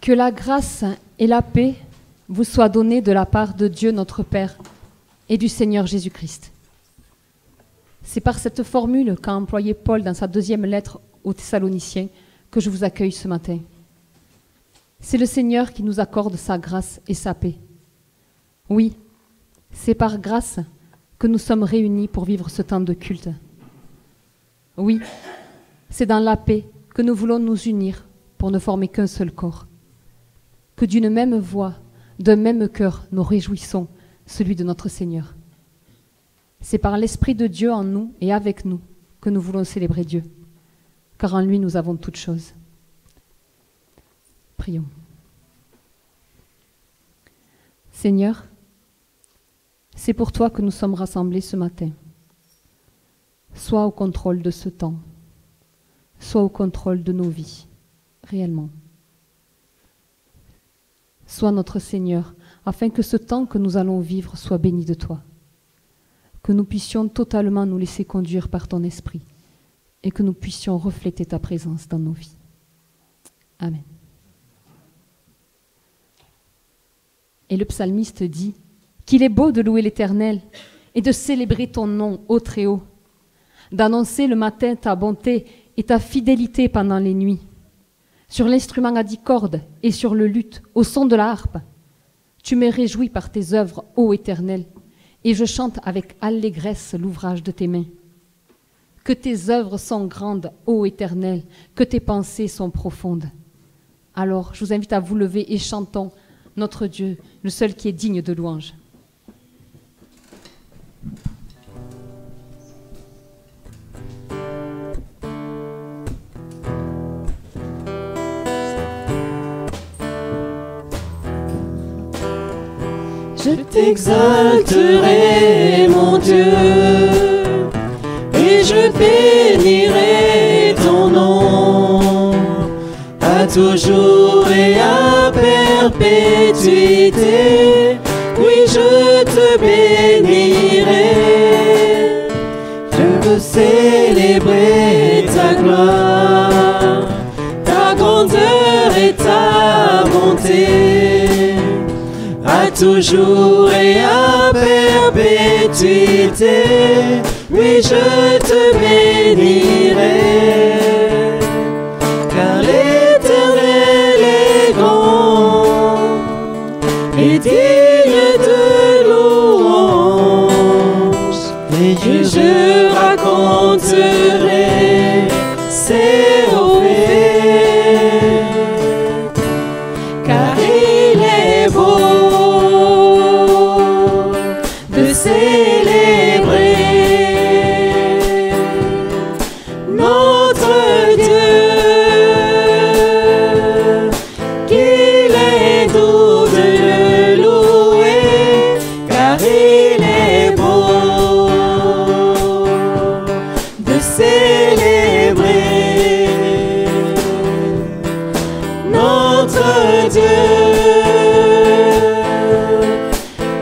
Que la grâce et la paix vous soient données de la part de Dieu notre Père et du Seigneur Jésus-Christ. C'est par cette formule qu'a employée Paul dans sa deuxième lettre aux Thessaloniciens que je vous accueille ce matin. C'est le Seigneur qui nous accorde sa grâce et sa paix. Oui, c'est par grâce que nous sommes réunis pour vivre ce temps de culte. Oui, c'est dans la paix que nous voulons nous unir pour ne former qu'un seul corps. Que d'une même voix, d'un même cœur, nous réjouissons, celui de notre Seigneur. C'est par l'Esprit de Dieu en nous et avec nous que nous voulons célébrer Dieu, car en lui nous avons toutes choses. Prions. Seigneur, c'est pour toi que nous sommes rassemblés ce matin. Sois au contrôle de ce temps, sois au contrôle de nos vies, réellement. Sois notre Seigneur, afin que ce temps que nous allons vivre soit béni de toi, que nous puissions totalement nous laisser conduire par ton esprit et que nous puissions refléter ta présence dans nos vies. Amen. Et le psalmiste dit qu'il est beau de louer l'Éternel et de célébrer ton nom, ô Très-Haut, d'annoncer le matin ta bonté et ta fidélité pendant les nuits, sur l'instrument à 10 cordes et sur le luth, au son de la harpe. Tu me réjouis par tes œuvres, ô Éternel, et je chante avec allégresse l'ouvrage de tes mains. Que tes œuvres sont grandes, ô Éternel, que tes pensées sont profondes. Alors, je vous invite à vous lever et chantons notre Dieu, le seul qui est digne de louange. Je t'exalterai, mon Dieu, et je bénirai ton nom, à toujours et à perpétuité. Oui, je te bénirai, je veux célébrer ta gloire, ta grandeur et ta bonté, à toujours et à perpétuité. Oui, je te bénirai, car l'Éternel est grand et digne de louange, et je raconterai ses hauts faits, car il est beau de célébrer notre Dieu, qu'il est doux de le louer, car il est beau de célébrer notre Dieu,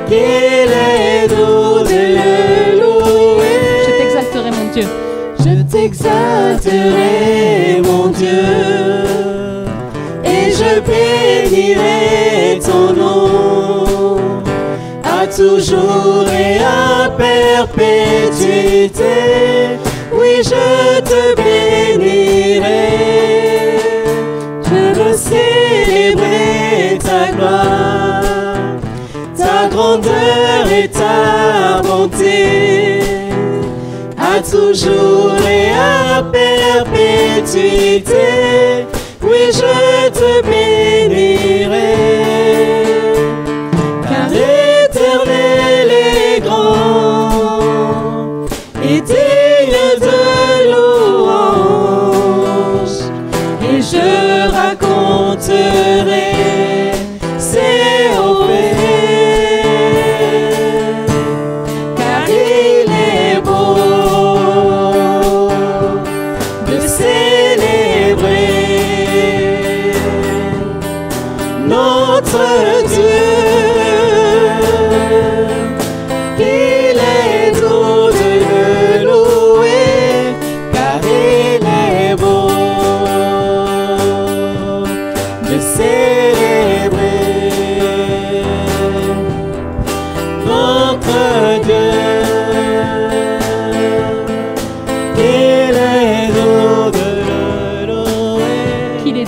qu'il est doux de le louer. Je t'exalterai, mon Dieu. Je t'exalterai, mon Dieu, et je bénirai ton nom, à toujours et à perpétuité. Oui, je te bénirai, je veux célébrer ta gloire, ta grandeur et ta bonté, à toujours et à perpétuité. Oui, je te bénirai, car l'Éternel est grand et digne de louange, et je raconterai ses hauts faits, car il est beau de célébrer notre Dieu, qu'il est doux de le louer, car il est beau de célébrer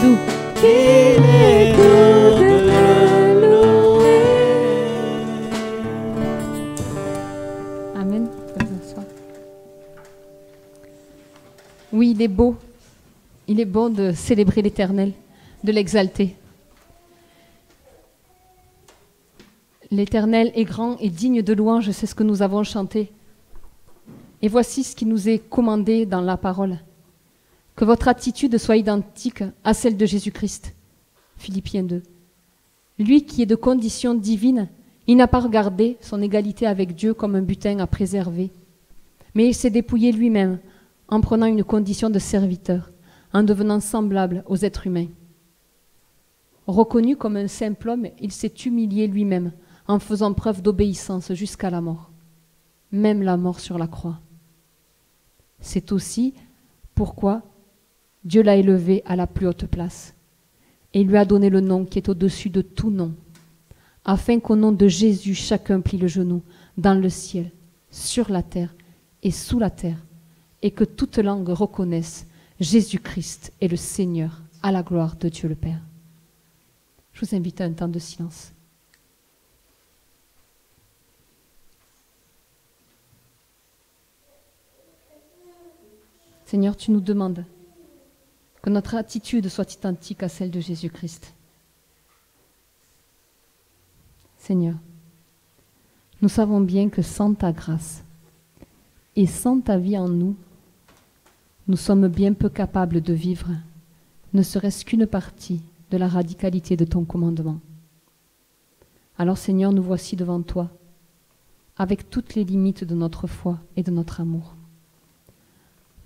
doux. qu'il est doux de le louer. Amen. Oui, il est beau. Il est bon de célébrer l'Éternel, de l'exalter. L'Éternel est grand et digne de louange, c'est ce que nous avons chanté. Et voici ce qui nous est commandé dans la parole. Que votre attitude soit identique à celle de Jésus-Christ. Philippiens 2. Lui qui est de condition divine, il n'a pas regardé son égalité avec Dieu comme un butin à préserver, mais il s'est dépouillé lui-même en prenant une condition de serviteur, en devenant semblable aux êtres humains. Reconnu comme un simple homme, il s'est humilié lui-même en faisant preuve d'obéissance jusqu'à la mort, même la mort sur la croix. C'est aussi pourquoi Dieu l'a élevé à la plus haute place et lui a donné le nom qui est au-dessus de tout nom, afin qu'au nom de Jésus, chacun plie le genou dans le ciel, sur la terre et sous la terre, et que toute langue reconnaisse Jésus-Christ est le Seigneur, à la gloire de Dieu le Père. Je vous invite à un temps de silence. Seigneur, tu nous demandes que notre attitude soit identique à celle de Jésus-Christ. Seigneur, nous savons bien que sans ta grâce et sans ta vie en nous, nous sommes bien peu capables de vivre, ne serait-ce qu'une partie de la radicalité de ton commandement. Alors Seigneur, nous voici devant toi, avec toutes les limites de notre foi et de notre amour.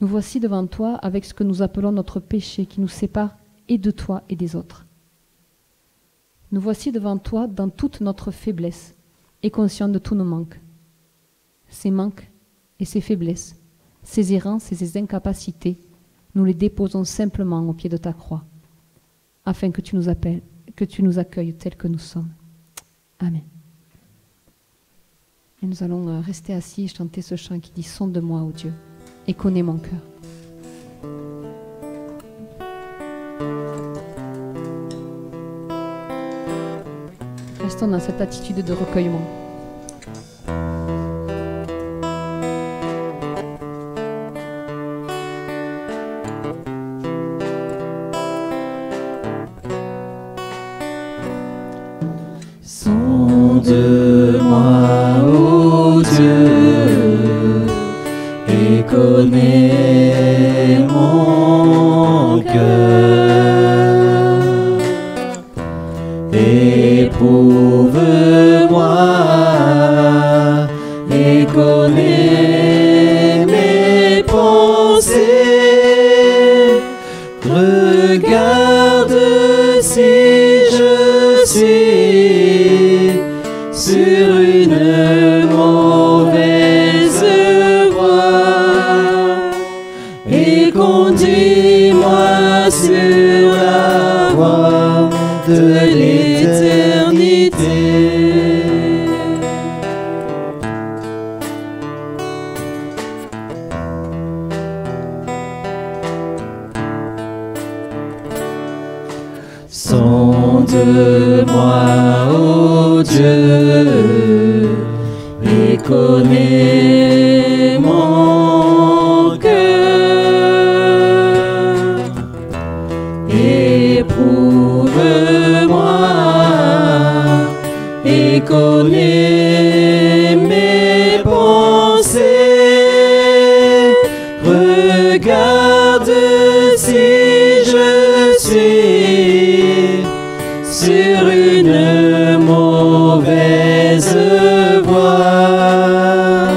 Nous voici devant toi avec ce que nous appelons notre péché qui nous sépare et de toi et des autres. Nous voici devant toi dans toute notre faiblesse et conscients de tous nos manques. Ces manques et ces faiblesses, ces errances et ces incapacités, nous les déposons simplement au pied de ta croix, afin que tu nous appelles, que tu nous accueilles tels que nous sommes. Amen. Et nous allons rester assis et chanter ce chant qui dit « Sonde-moi, ô Dieu, et connais mon cœur ». Restons dans cette attitude de recueillement. Sonde-moi, ô Dieu, et connais mon cœur. Éprouve-moi et connais mes pensées. Regarde si je suis sur une mauvaise voie et conduis-moi sur la voie de l'éternité. Sonde-moi, ô Dieu, et connais mon cœur. Éprouve-moi et connais mes pensées. Regarde si je suis sur une mauvaise voie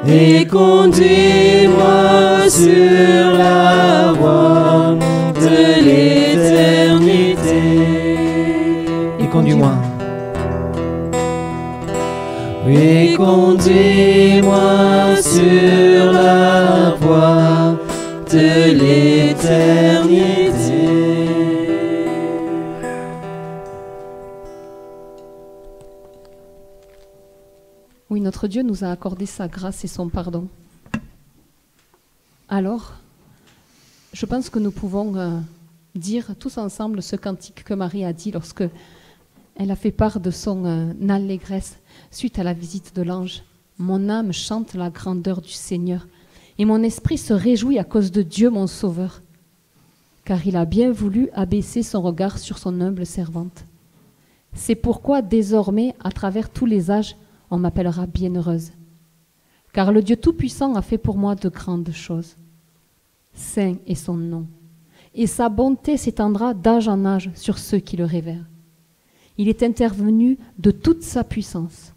et conduis-moi sur la voie de l'éternité. Et conduis-moi. Et conduis-moi sur la voie de l'éternité. Oui, notre Dieu nous a accordé sa grâce et son pardon. Alors, je pense que nous pouvons dire tous ensemble ce cantique que Marie a dit lorsque elle a fait part de son allégresse suite à la visite de l'ange. Mon âme chante la grandeur du Seigneur et mon esprit se réjouit à cause de Dieu mon Sauveur, car il a bien voulu abaisser son regard sur son humble servante. C'est pourquoi désormais, à travers tous les âges, on m'appellera bienheureuse, car le Dieu Tout-Puissant a fait pour moi de grandes choses. Saint est son nom, et sa bonté s'étendra d'âge en âge sur ceux qui le révèrent. Il est intervenu de toute sa puissance,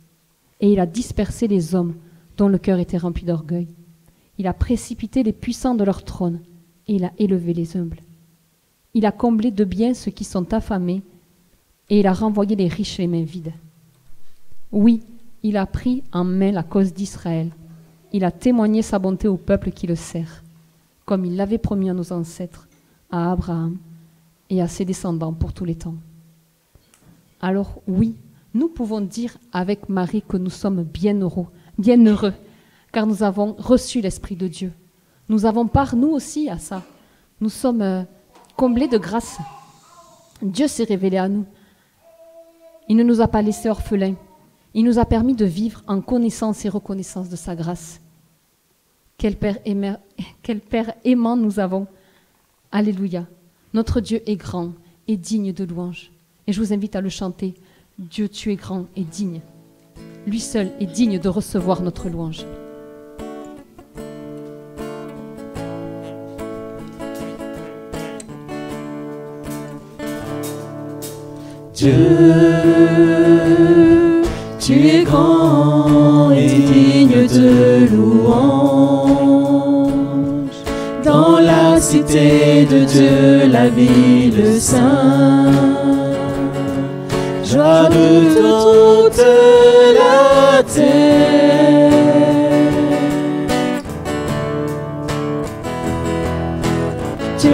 et il a dispersé les hommes dont le cœur était rempli d'orgueil. Il a précipité les puissants de leur trône, et il a élevé les humbles. Il a comblé de biens ceux qui sont affamés, et il a renvoyé les riches les mains vides. Oui, il a pris en main la cause d'Israël. Il a témoigné sa bonté au peuple qui le sert, comme il l'avait promis à nos ancêtres, à Abraham et à ses descendants pour tous les temps. Alors oui, nous pouvons dire avec Marie que nous sommes bienheureux, car nous avons reçu l'Esprit de Dieu. Nous avons part, nous aussi, à ça. Nous sommes comblés de grâce. Dieu s'est révélé à nous. Il ne nous a pas laissés orphelins. Il nous a permis de vivre en connaissance et reconnaissance de sa grâce. Quel Père aimant nous avons. Alléluia. Notre Dieu est grand et digne de louange. Et je vous invite à le chanter. Dieu, tu es grand et digne. Lui seul est digne de recevoir notre louange. Dieu, tu es grand et digne de louange. Dans la cité de Dieu, la ville sainte, joie de toute la terre. Dieu,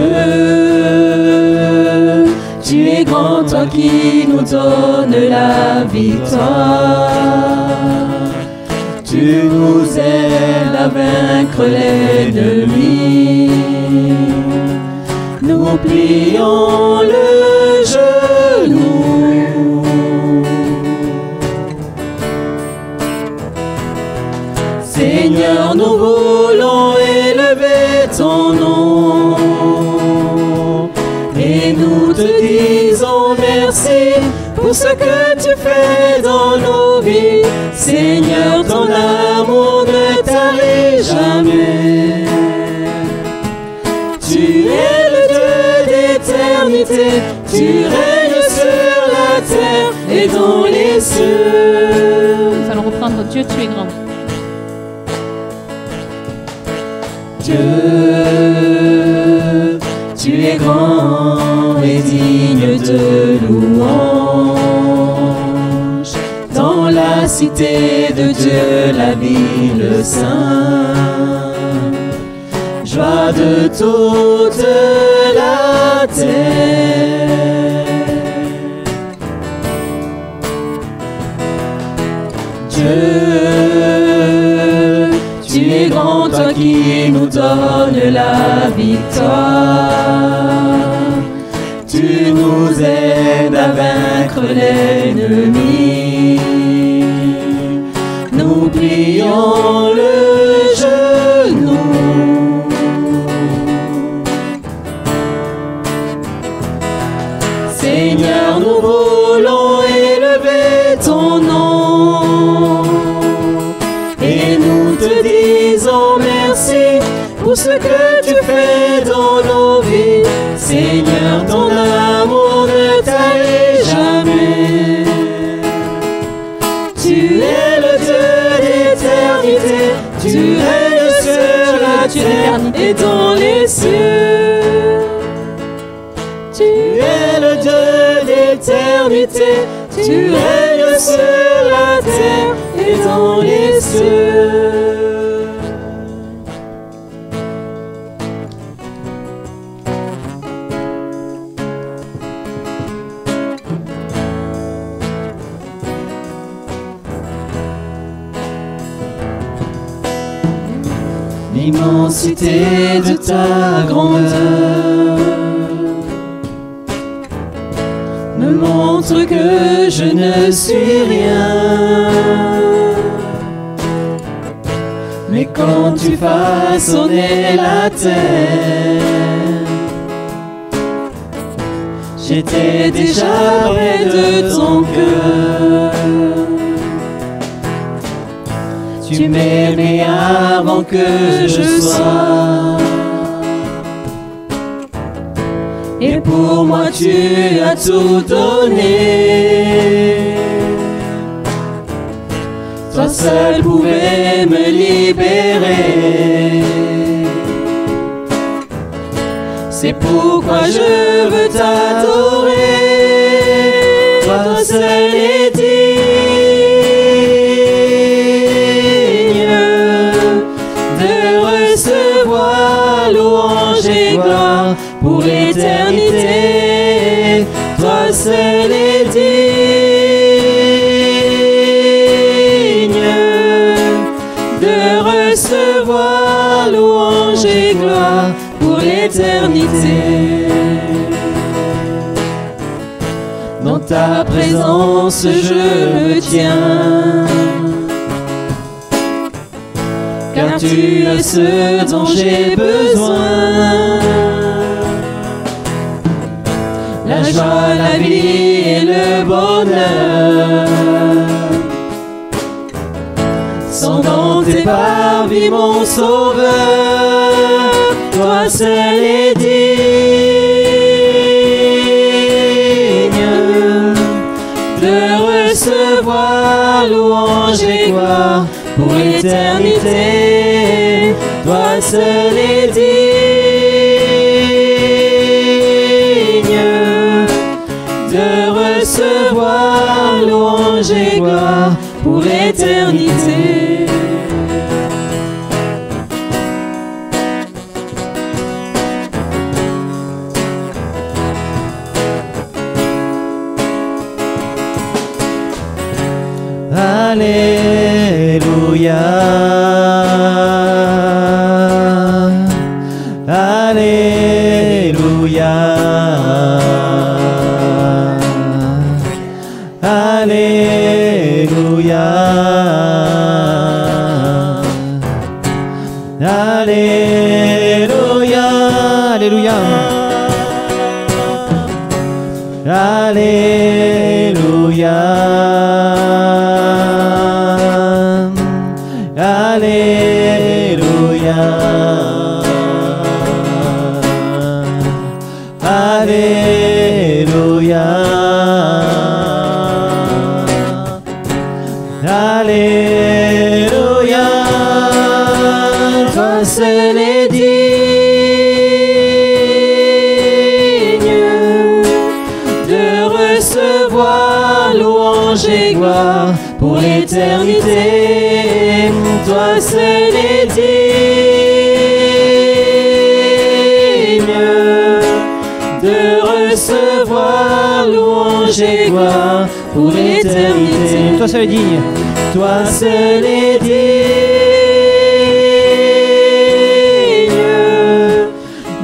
tu es grand, toi qui nous donnes la victoire. Tu nous aides à vaincre l'ennemi. Nous plions le genou. Seigneur, nous voulons élever ton nom. Et nous te disons merci pour ce que tu fais dans nos vies. Seigneur, ton amour ne tarit jamais. Tu es le Dieu d'éternité. Tu règnes sur la terre et dans les cieux. Nous allons reprendre Dieu, tu es grand. Dieu, tu es grand et digne de louange. Dans la cité de Dieu, la ville sainte, joie de toute la terre. Dieu, tu es grand, toi qui nous donnes la victoire. Tu nous aides à vaincre l'ennemi. Nous plions le genou. Seigneur, nous voulons élever ton nom. Et nous te disons merci pour ce que tu fais dans nos vies. Seigneur, ton amour ne tarit jamais. Tu es le Dieu d'éternité. Tu règnes sur la terre et dans les cieux. Tu es le Dieu d'éternité. Tu règnes sur la terre et dans les cieux. L'immensité de ta grandeur me montre que je ne suis rien. Mais quand tu façonnais la terre, j'étais déjà près de ton cœur. Tu m'aimais avant que je sois. Et pour moi tu as tout donné. Toi seul pouvais me libérer. C'est pourquoi je veux t'adorer. Toi seul est digne de recevoir louange et gloire pour l'éternité. Toi seul est digne de recevoir louange et gloire pour l'éternité. Dans ta présence je me tiens, car tu es ce dont j'ai besoin. La joie, la vie et le bonheur sont dans tes parvis, mon sauveur. Toi seul est digne de recevoir louange et gloire pour l'éternité. Toi seul est digne de recevoir louange et gloire pour l'éternité. Alléluia, Alléluia, Alléluia, Alléluia, Alléluia, Alléluia. Alléluia, Alléluia, Alléluia. Toi seul est digne de recevoir louange et gloire pour l'éternité. Toi seul est digne de recevoir louange et gloire pour l'éternité. Toi seul est digne. Toi seul est digne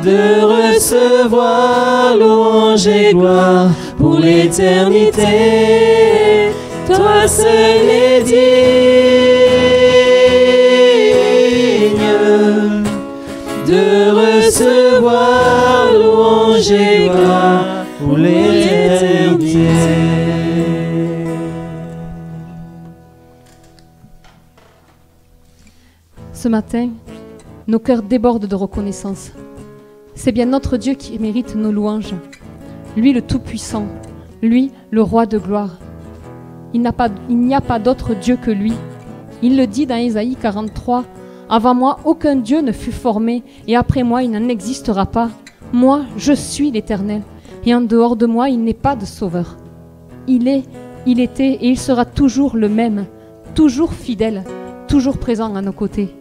de recevoir louange et gloire pour l'éternité. Toi seul est digne de recevoir louange et gloire pour l'éternité. Ce matin, nos cœurs débordent de reconnaissance. C'est bien notre Dieu qui mérite nos louanges. Lui le Tout-Puissant, lui le Roi de gloire. Il n'y a pas d'autre Dieu que lui. Il le dit dans Ésaïe 43, « Avant moi, aucun Dieu ne fut formé, et après moi, il n'en existera pas. Moi, je suis l'Éternel, et en dehors de moi, il n'est pas de sauveur. Il est, il était, et il sera toujours le même, toujours fidèle, toujours présent à nos côtés.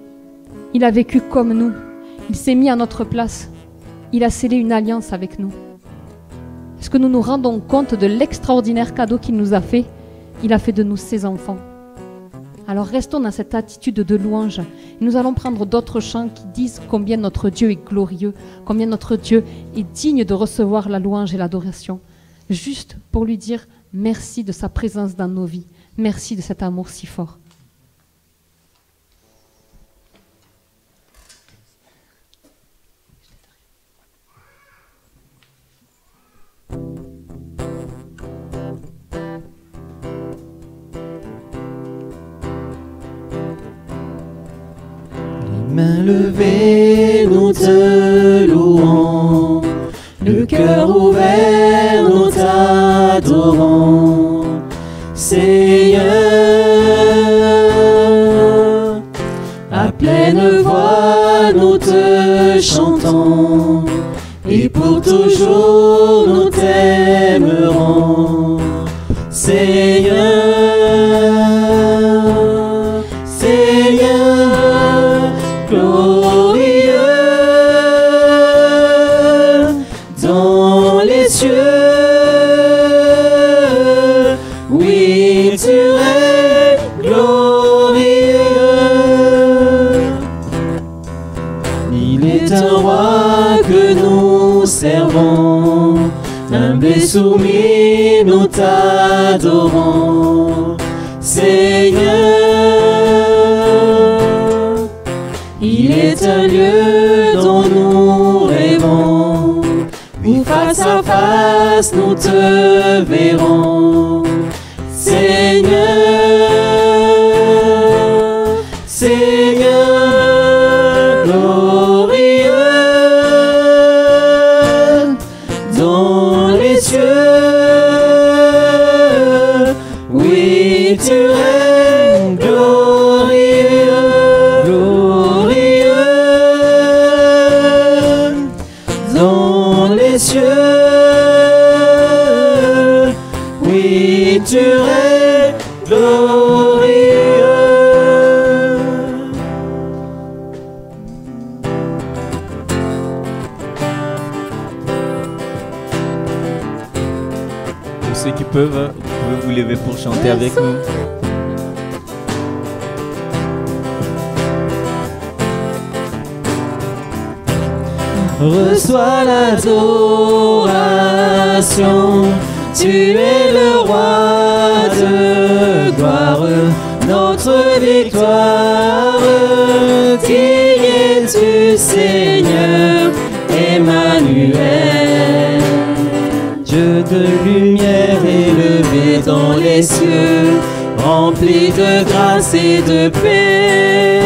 Il a vécu comme nous, il s'est mis à notre place, il a scellé une alliance avec nous. Est-ce que nous nous rendons compte de l'extraordinaire cadeau qu'il nous a fait? Il a fait de nous ses enfants. Alors restons dans cette attitude de louange. Et nous allons prendre d'autres chants qui disent combien notre Dieu est glorieux, combien notre Dieu est digne de recevoir la louange et l'adoration. juste pour lui dire merci de sa présence dans nos vies. Merci de cet amour si fort. Mains levées, nous te louons. Le cœur ouvert, nous t'adorons. Seigneur, à pleine voix, nous te chantons. Et pour toujours, nous t'aimerons. Seigneur, Seigneur, glorieux dans les cieux, oui, tu es glorieux. Il est un roi que nous servons, humble et soumis, nous t'adorons. Seigneur, il est un lieu dont nous rêvons, où face à face nous te verrons. Seigneur, Seigneur, glorieux dans les cieux, oui, tu es glorieux, glorieux dans les cieux, oui, tu es glorieux. Pour ceux qui peuvent, vous pouvez vous lever pour chanter avec nous. Reçois l'adoration, tu es le roi de gloire, notre victoire. Digne es-tu, Seigneur, Emmanuel. Dieu de lumière élevé dans les cieux, rempli de grâce et de paix,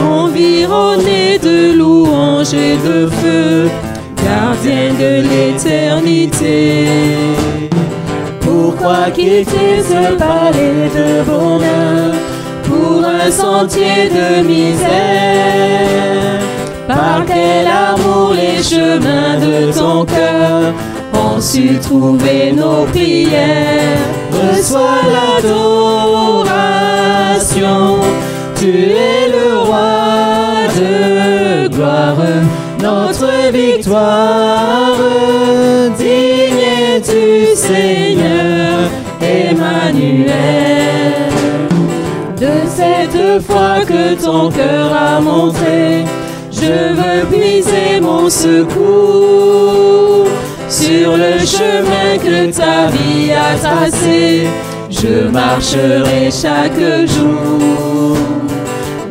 environné de louanges et de feu, gardien de l'éternité. Pourquoi quitter ce palais de bonheur pour un sentier de misère? Par quel amour les chemins de ton cœur ont su trouver nos prières. Reçois l'adoration, tu es le roi de gloire, notre victoire. Digne es-tu, Seigneur, Emmanuel. De cette foi que ton cœur a montré, je veux puiser mon secours sur le chemin que ta vie a tracé. Je marcherai chaque jour.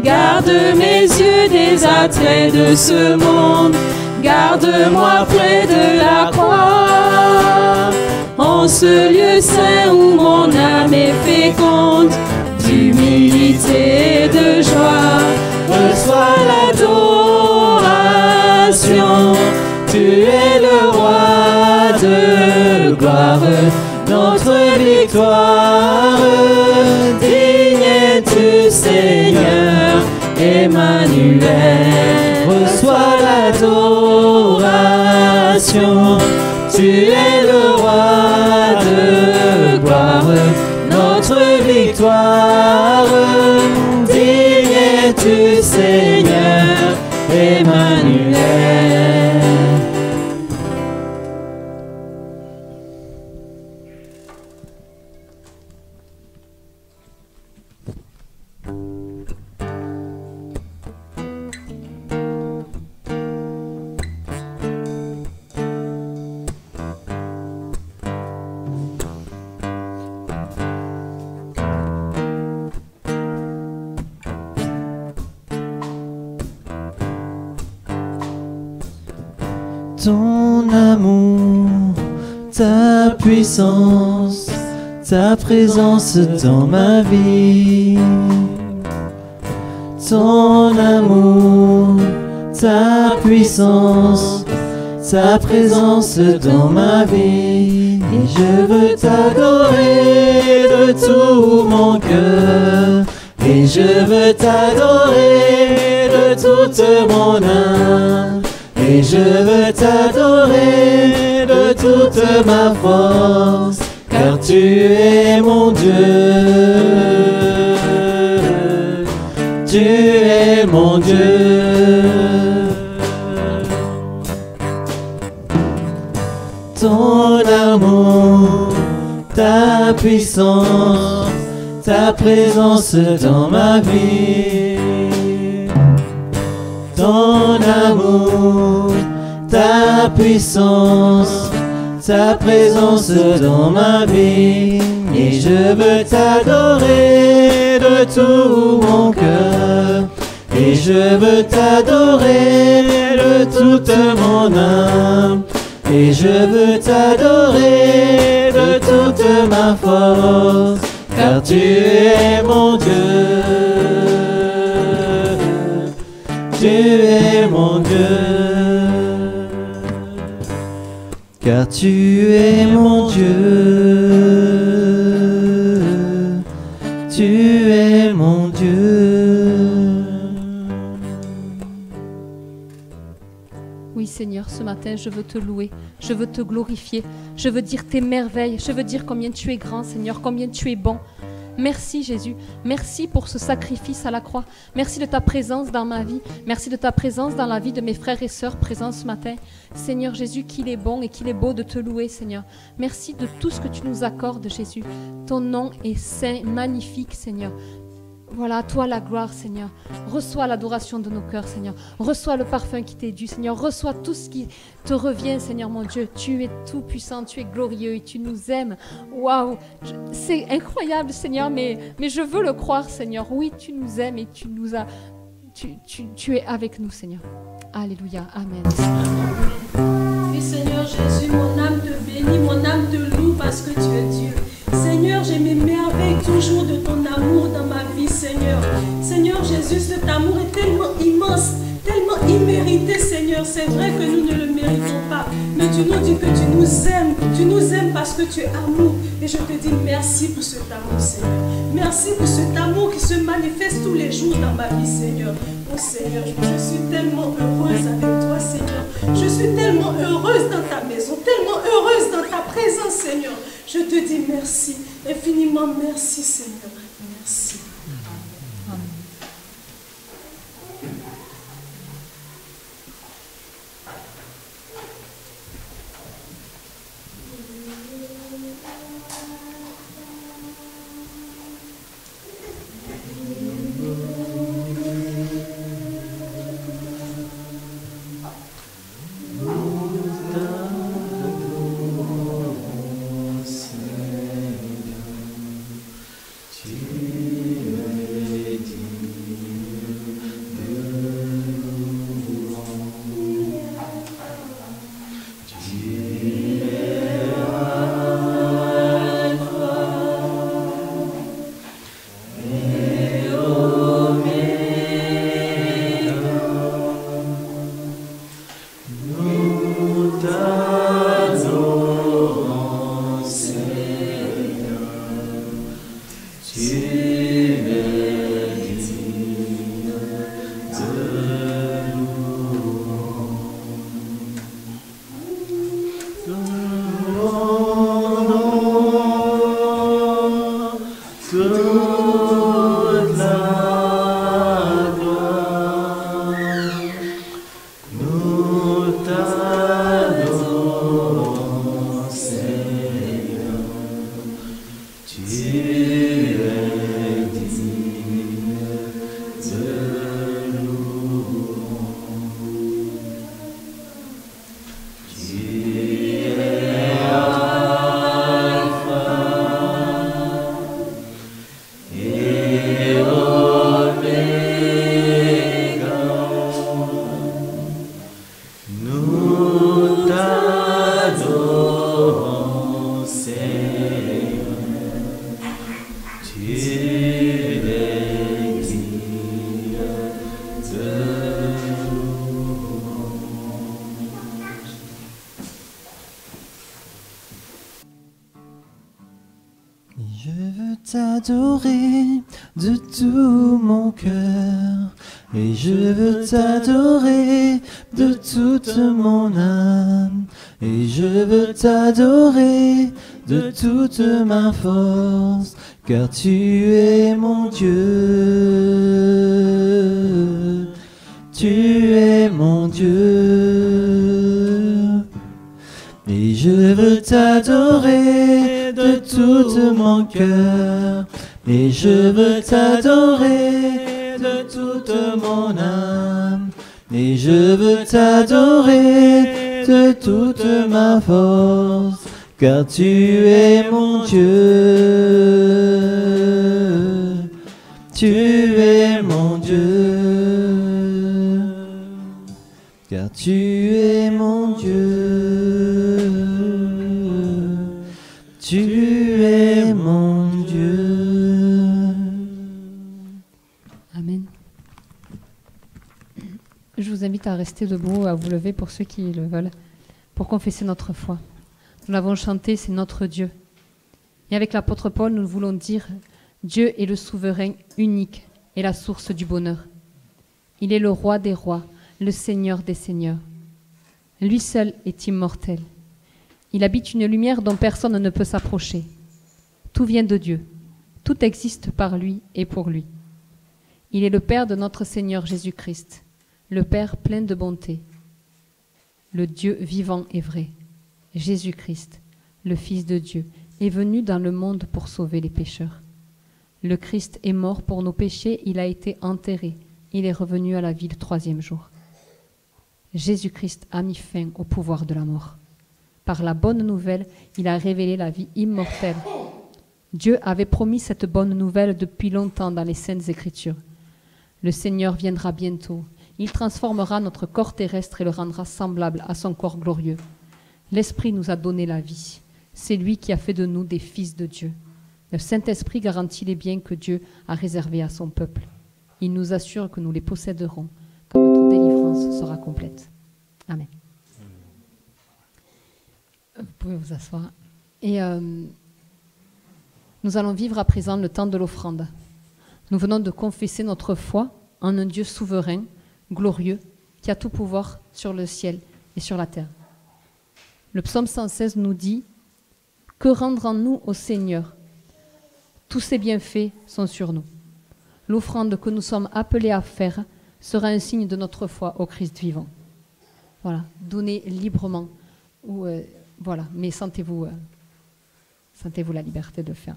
Garde mes yeux des attraits de ce monde, garde-moi près de la croix, en ce lieu saint où mon âme est féconde, d'humilité et de joie. Reçois l'adoration, tu es le roi de gloire, notre victoire. Digne es-tu, Seigneur, Emmanuel. Reçois l'adoration, tu es le roi de gloire, notre victoire. Digne es-tu, Seigneur, Emmanuel. Ton amour, ta puissance, ta présence dans ma vie. Ton amour, ta puissance, ta présence dans ma vie. Et je veux t'adorer de tout mon cœur. Et je veux t'adorer de toute mon âme. Et je veux t'adorer de toute ma force. Car tu es mon Dieu. Tu es mon Dieu. Ton amour, ta puissance, ta présence dans ma vie. Ton amour, ta puissance, ta présence dans ma vie. Et je veux t'adorer de tout mon cœur. Et je veux t'adorer de toute mon âme. Et je veux t'adorer de toute ma force. Car tu es mon Dieu. Tu es mon Dieu. Car tu es mon Dieu. Tu es mon Dieu. Oui Seigneur, ce matin je veux te louer, je veux te glorifier, je veux dire tes merveilles, je veux dire combien tu es grand Seigneur, combien tu es bon. Merci Jésus, merci pour ce sacrifice à la croix, merci de ta présence dans ma vie, merci de ta présence dans la vie de mes frères et sœurs présents ce matin. Seigneur Jésus, qu'il est bon et qu'il est beau de te louer Seigneur. Merci de tout ce que tu nous accordes Jésus. Ton nom est saint, magnifique Seigneur. Voilà, à toi la gloire, Seigneur. Reçois l'adoration de nos cœurs, Seigneur. Reçois le parfum qui t'est dû, Seigneur. Reçois tout ce qui te revient, Seigneur, mon Dieu. Tu es tout puissant, tu es glorieux et tu nous aimes. Waouh, c'est incroyable, Seigneur, mais je veux le croire, Seigneur. Oui, tu nous aimes et tu nous as... Tu es avec nous, Seigneur. Alléluia, amen. Oui, Seigneur Jésus, mon âme te bénit, mon âme te loue parce que tu es Dieu. Seigneur, je m'émerveille toujours de ton amour dans ma vie, Seigneur. Seigneur Jésus, cet amour est tellement immense, tellement immérité, Seigneur. C'est vrai que nous ne le méritons pas, mais tu nous dis que tu nous aimes parce que tu es amour. Et je te dis merci pour cet amour, Seigneur. Merci pour cet amour qui se manifeste tous les jours dans ma vie, Seigneur. Oh Seigneur, je suis tellement heureuse avec toi, Seigneur. Je suis tellement heureuse dans ta maison, tellement heureuse dans ta présence, Seigneur. Je te dis merci, infiniment merci, Seigneur. Merci. Nous t'adorer de tout mon cœur. Et je veux t'adorer de toute mon âme. Et je veux t'adorer de toute ma force. Car tu es mon Dieu. Tu es mon Dieu. Et je veux t'adorer de tout mon cœur. Et je veux t'adorer de toute mon âme. Et je veux t'adorer de toute ma force. Car tu es mon Dieu. Tu es mon Dieu. Car tu es mon Dieu. Tu es mon Dieu. Amen. Je vous invite à rester debout, à vous lever pour ceux qui le veulent, pour confesser notre foi. Nous l'avons chanté, c'est notre Dieu. Et avec l'apôtre Paul, nous voulons dire, Dieu est le souverain unique et la source du bonheur. Il est le roi des rois, le Seigneur des seigneurs. Lui seul est immortel. Il habite une lumière dont personne ne peut s'approcher. Tout vient de Dieu. Tout existe par lui et pour lui. Il est le Père de notre Seigneur Jésus-Christ, le Père plein de bonté, le Dieu vivant et vrai. Jésus-Christ, le Fils de Dieu, est venu dans le monde pour sauver les pécheurs. Le Christ est mort pour nos péchés, il a été enterré, il est revenu à la vie le 3e jour. Jésus-Christ a mis fin au pouvoir de la mort. Par la bonne nouvelle, il a révélé la vie immortelle. Dieu avait promis cette bonne nouvelle depuis longtemps dans les Saintes Écritures. Le Seigneur viendra bientôt. Il transformera notre corps terrestre et le rendra semblable à son corps glorieux. L'Esprit nous a donné la vie. C'est lui qui a fait de nous des fils de Dieu. Le Saint-Esprit garantit les biens que Dieu a réservés à son peuple. Il nous assure que nous les posséderons quand notre délivrance sera complète. Amen. Vous pouvez vous asseoir. Et nous allons vivre à présent le temps de l'offrande. Nous venons de confesser notre foi en un Dieu souverain, glorieux, qui a tout pouvoir sur le ciel et sur la terre. Le psaume 116 nous dit « Que rendrons-nous au Seigneur ? Tous ses bienfaits sont sur nous. » L'offrande que nous sommes appelés à faire sera un signe de notre foi au Christ vivant. Voilà, donnez librement. Voilà, mais sentez-vous la liberté de faire.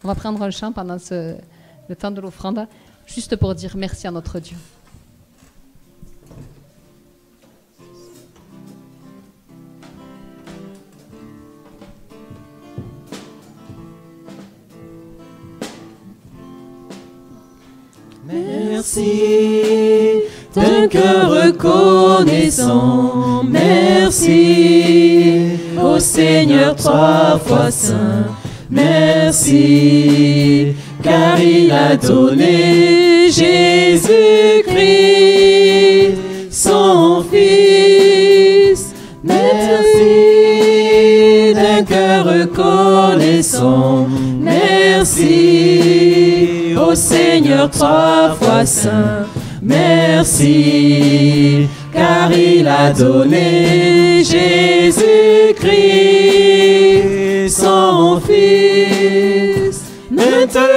On va prendre un chant pendant le temps de l'offrande, juste pour dire merci à notre Dieu. Merci d'un cœur reconnaissant. Merci au Seigneur 3 fois saint. Merci car il a donné Jésus-Christ, son Fils. Merci d'un cœur reconnaissant. Merci au Seigneur 3 fois saint. Merci car il a donné Jésus-Christ, son Fils. Maintenant,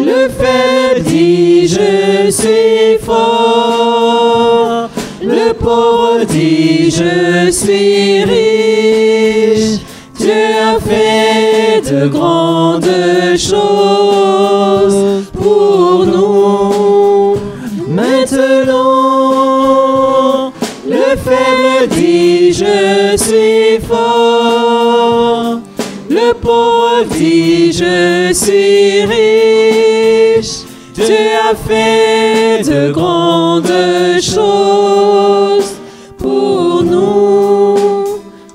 le faible dit je suis fort, le pauvre dit je suis riche. Dieu a fait de grandes choses pour nous. Maintenant, le faible dit je suis fort, le pauvre dit je suis riche. Dieu a fait de grandes choses pour nous.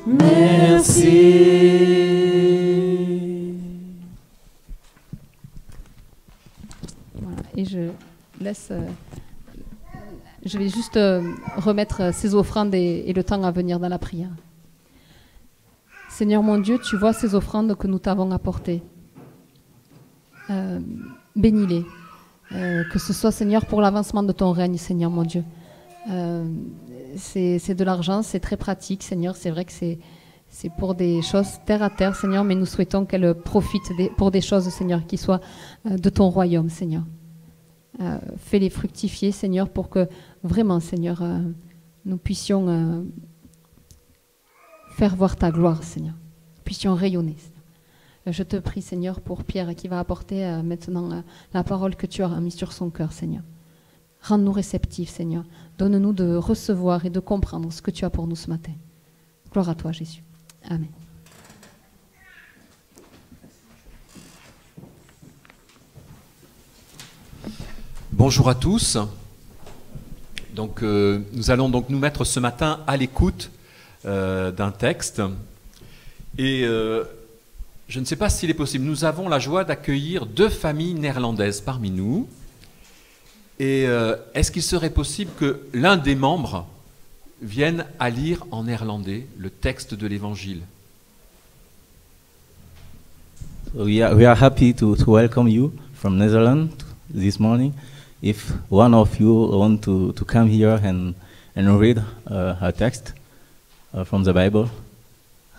Merci. Voilà, et je vais juste remettre ces offrandes et le temps à venir dans la prière. Seigneur mon Dieu, tu vois ces offrandes que nous t'avons apportées. bénis-les. Que ce soit, Seigneur, pour l'avancement de ton règne, Seigneur mon Dieu. C'est de l'argent, c'est très pratique, Seigneur. C'est vrai que c'est pour des choses terre à terre, Seigneur, mais nous souhaitons qu'elles profitent pour des choses, Seigneur, qui soient de ton royaume, Seigneur. Fais-les fructifier, Seigneur, pour que vraiment, Seigneur, nous puissions faire voir ta gloire, Seigneur. Puissions rayonner, Seigneur. Je te prie, Seigneur, pour Pierre qui va apporter maintenant la parole que tu as mise sur son cœur, Seigneur. Rends-nous réceptifs, Seigneur. Donne-nous de recevoir et de comprendre ce que tu as pour nous ce matin. Gloire à toi, Jésus. Amen. Bonjour à tous. Donc, nous allons donc nous mettre ce matin à l'écoute d'un texte. Et je ne sais pas s'il est possible. Nous avons la joie d'accueillir 2 familles néerlandaises parmi nous. Et est-ce qu'il serait possible que l'un des membres vienne à lire en néerlandais le texte de l'Évangile? We are happy to welcome you from Netherlands this morning. If one of you want to come here and read a text from the Bible,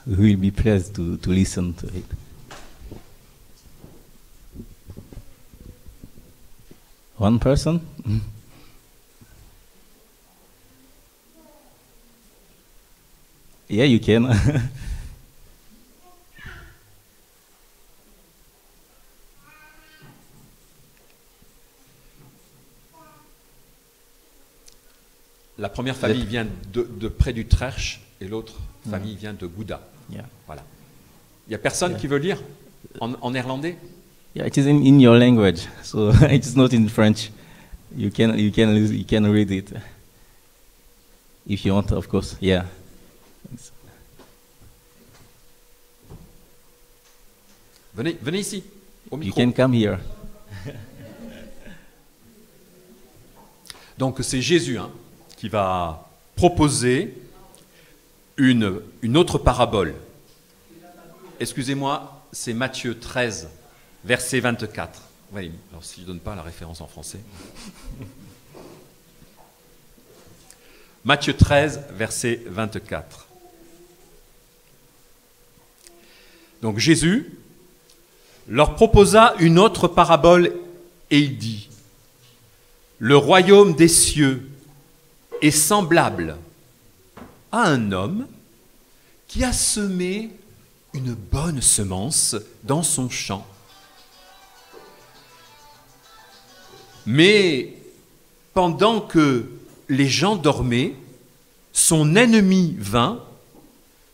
we will be pleased to listen to it. One person? Yeah, you can. La première famille vient de près d'Utrecht et l'autre famille vient de Gouda. Yeah. Voilà. Il n'y a personne qui veut lire en néerlandais? Yeah, it is in your language, so it is not in French. You can read it if you want, of course. Yeah. Venez ici, au micro. You can come here. Donc c'est Jésus qui va proposer une autre parabole. Excusez-moi, c'est Matthieu 13, verset 24. Oui, alors si je ne donne pas la référence en français. Matthieu 13, verset 24. Donc Jésus leur proposa une autre parabole et il dit: le royaume des cieux est semblable à un homme qui a semé une bonne semence dans son champ. Mais pendant que les gens dormaient, son ennemi vint,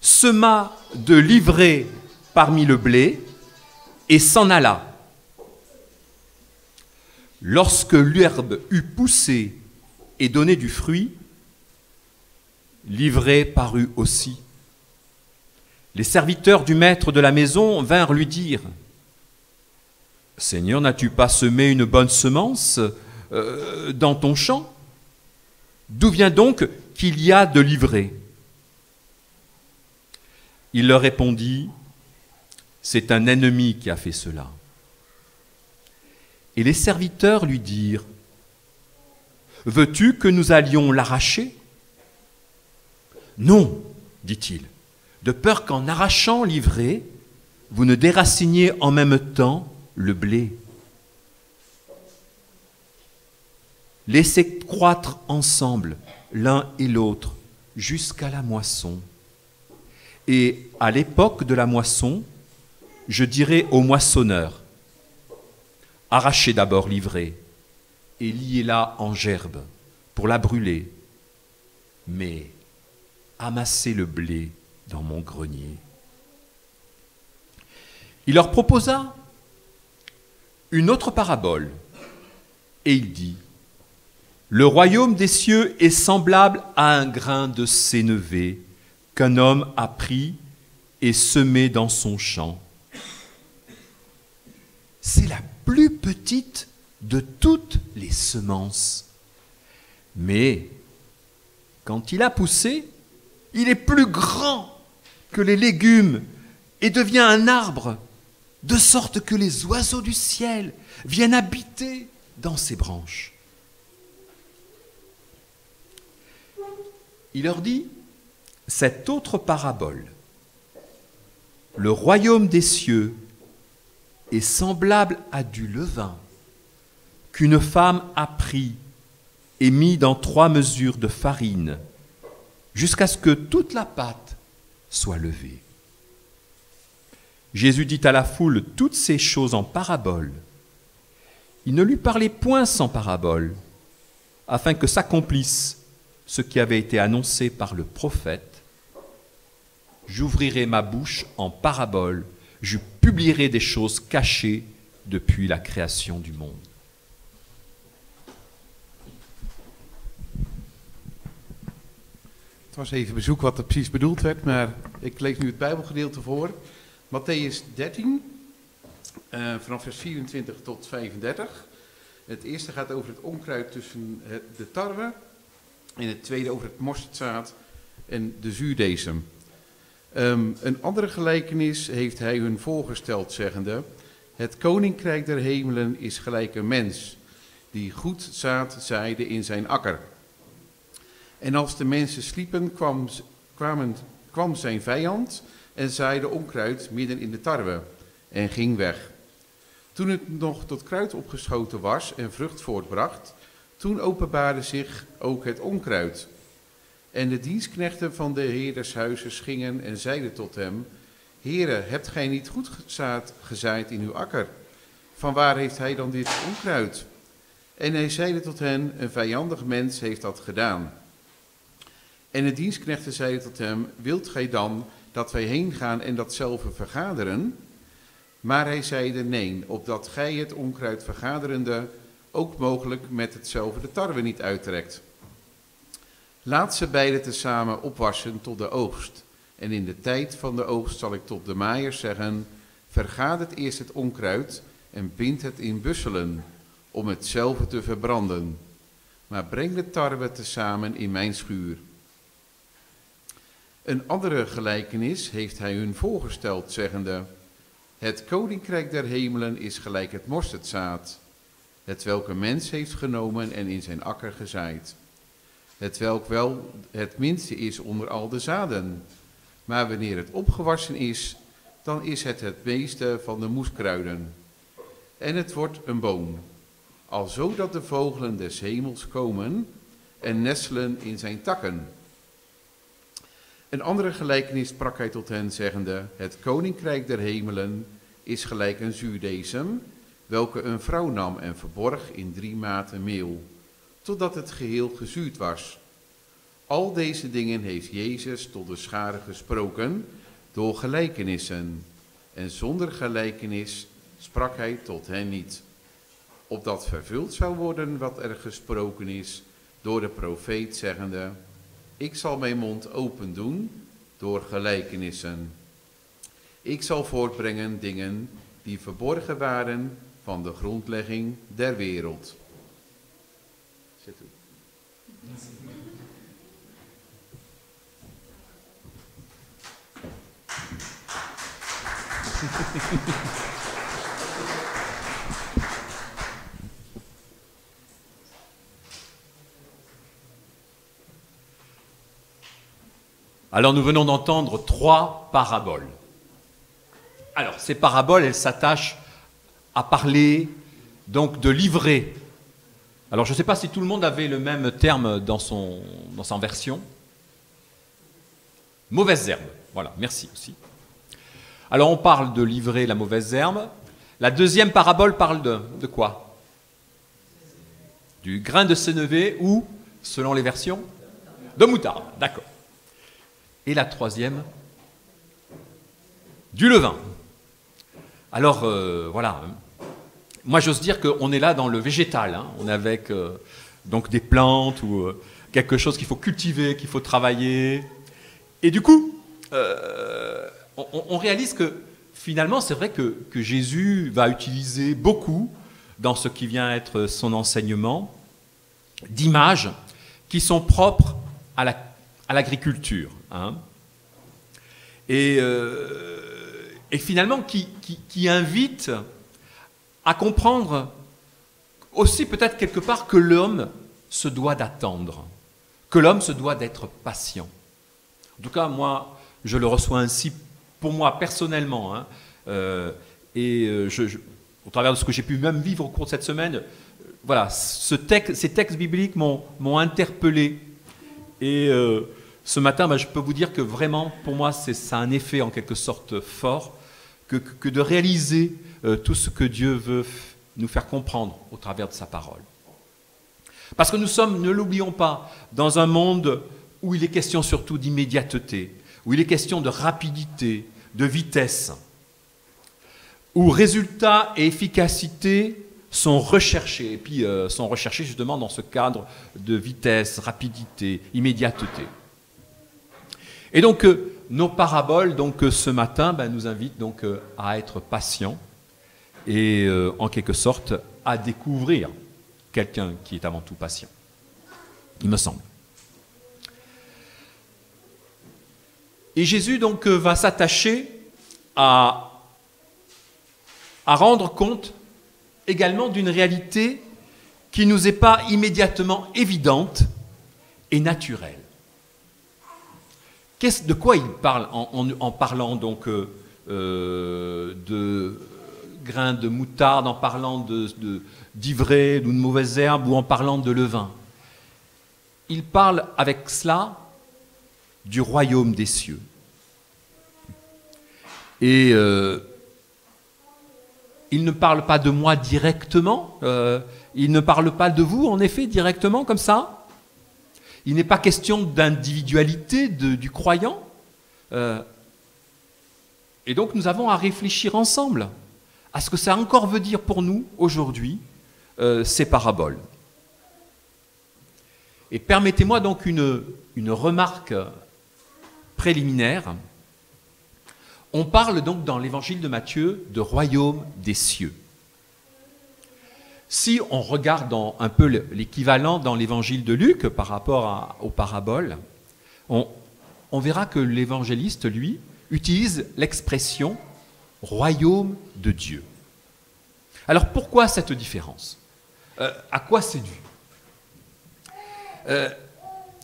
sema de l'ivraie parmi le blé et s'en alla. Lorsque l'herbe eut poussé et donné du fruit, l'ivraie parut aussi. Les serviteurs du maître de la maison vinrent lui dire: Seigneur, n'as-tu pas semé une bonne semence dans ton champ? D'où vient donc qu'il y a de l'ivraie? Il leur répondit: c'est un ennemi qui a fait cela. Et les serviteurs lui dirent: veux-tu que nous allions l'arracher? Non, dit-il, de peur qu'en arrachant l'ivraie, vous ne déraciniez en même temps le blé. Laissez croître ensemble l'un et l'autre jusqu'à la moisson. Et à l'époque de la moisson, je dirai aux moissonneurs: arrachez d'abord l'ivraie et liez-la en gerbe pour la brûler, mais amassez le blé dans mon grenier. Il leur proposa une autre parabole et il dit: le royaume des cieux est semblable à un grain de sénévé qu'un homme a pris et semé dans son champ. C'est la plus petite de toutes les semences. Mais quand il a poussé, il est plus grand que les légumes et devient un arbre de sorte que les oiseaux du ciel viennent habiter dans ses branches. Il leur dit, cette autre parabole, le royaume des cieux est semblable à du levain qu'une femme a pris et mis dans 3 mesures de farine jusqu'à ce que toute la pâte soit levée. Jésus dit à la foule toutes ces choses en parabole. Il ne lui parlait point sans parabole, afin que s'accomplisse ce qui avait été annoncé par le prophète. J'ouvrirai ma bouche en parabole, je publierai des choses cachées depuis la création du monde. Het was even bezoek wat er precies bedoeld werd, maar ik lees nu het Bijbelgedeelte voor. Matthäus 13, vanaf vers 24 tot 35. Het eerste gaat over het onkruid tussen de tarwe. En het tweede over het mosterdzaad en de zuurdesem. Een andere gelijkenis heeft hij hun voorgesteld, zeggende: het koninkrijk der hemelen is gelijk een mens, die goed zaad zaaide in zijn akker. En als de mensen sliepen, kwam zijn vijand en zaaide onkruid midden in de tarwe en ging weg. Toen het nog tot kruid opgeschoten was en vrucht voortbracht, toen openbaarde zich ook het onkruid. En de dienstknechten van de heer des huizes gingen en zeiden tot hem: Heere, hebt gij niet goed zaad gezaaid in uw akker? Vanwaar heeft hij dan dit onkruid? En hij zeide tot hen: een vijandig mens heeft dat gedaan. En de dienstknechten zeiden tot hem: wilt gij dan dat wij heen gaan en datzelfde vergaderen? Maar hij zeide: nee, opdat gij het onkruid vergaderende ook mogelijk met hetzelfde de tarwe niet uittrekt. Laat ze beide tezamen opwassen tot de oogst. En in de tijd van de oogst zal ik tot de maaiers zeggen: vergadert eerst het onkruid en bind het in busselen, om hetzelfde te verbranden. Maar breng de tarwe tezamen in mijn schuur. Een andere gelijkenis heeft hij hun voorgesteld, zeggende: het koninkrijk der hemelen is gelijk het mosterdzaad, hetwelk een mens heeft genomen en in zijn akker gezaaid. Hetwelk wel het minste is onder al de zaden. Maar wanneer het opgewassen is, dan is het het meeste van de moeskruiden. En het wordt een boom, alzo dat de vogelen des hemels komen en nestelen in zijn takken. Een andere gelijkenis sprak hij tot hen, zeggende: het koninkrijk der hemelen is gelijk een zuurdesem, welke een vrouw nam en verborg in 3 maten meel, totdat het geheel gezuurd was. Al deze dingen heeft Jezus tot de schare gesproken door gelijkenissen. En zonder gelijkenis sprak hij tot hen niet, opdat vervuld zou worden wat er gesproken is door de profeet, zeggende: ik zal mijn mond open doen door gelijkenissen. Ik zal voortbrengen dingen die verborgen waren van de grondlegging der wereld. Zit u. Alors nous venons d'entendre 3 paraboles. Alors ces paraboles, elles s'attachent à parler donc de livrer. Alors je ne sais pas si tout le monde avait le même terme dans sa version. Mauvaises herbes, voilà, merci aussi. Alors on parle de livrer la mauvaise herbe. La deuxième parabole parle de quoi? Du grain de sénévé ou, selon les versions, de moutarde, d'accord. Et la troisième, du levain. Alors, voilà. Moi, j'ose dire qu'on est là dans le végétal. Hein. On est avec donc des plantes ou quelque chose qu'il faut cultiver, qu'il faut travailler. Et du coup, on réalise que finalement, c'est vrai que Jésus va utiliser beaucoup, dans ce qui vient être son enseignement, d'images qui sont propres à l'agriculture. Hein. Et et finalement qui invite à comprendre aussi peut-être quelque part que l'homme se doit d'attendre, que l'homme se doit d'être patient. En tout cas, moi, je le reçois ainsi pour moi personnellement, hein, au travers de ce que j'ai pu même vivre au cours de cette semaine, voilà, ces textes bibliques m'ont interpellé. Et ce matin, je peux vous dire que vraiment, pour moi, ça a un effet en quelque sorte fort, que de réaliser tout ce que Dieu veut nous faire comprendre au travers de sa parole. Parce que nous sommes, ne l'oublions pas, dans un monde où il est question surtout d'immédiateté, où il est question de rapidité, de vitesse, où résultats et efficacité sont recherchés, et puis sont recherchés justement dans ce cadre de vitesse, rapidité, immédiateté. Et donc, nos paraboles, ce matin, nous invitent donc à être patients et en quelque sorte à découvrir quelqu'un qui est avant tout patient, il me semble. Et Jésus donc va s'attacher à rendre compte également d'une réalité qui ne nous est pas immédiatement évidente et naturelle. De quoi il parle en parlant donc de grains de moutarde, en parlant d'ivraie ou de mauvaises herbes, ou en parlant de levain? Il parle avec cela du royaume des cieux. Et il ne parle pas de moi directement, il ne parle pas de vous, en effet, directement, comme ça. Il n'est pas question d'individualité du croyant. Et donc nous avons à réfléchir ensemble à ce que ça encore veut dire pour nous, aujourd'hui, ces paraboles. Et permettez-moi donc une remarque préliminaire. On parle donc dans l'évangile de Matthieu de royaume des cieux. Si on regarde un peu l'équivalent dans l'évangile de Luc par rapport aux paraboles, on verra que l'évangéliste, lui, utilise l'expression royaume de Dieu. Alors pourquoi cette différence? À quoi c'est dû?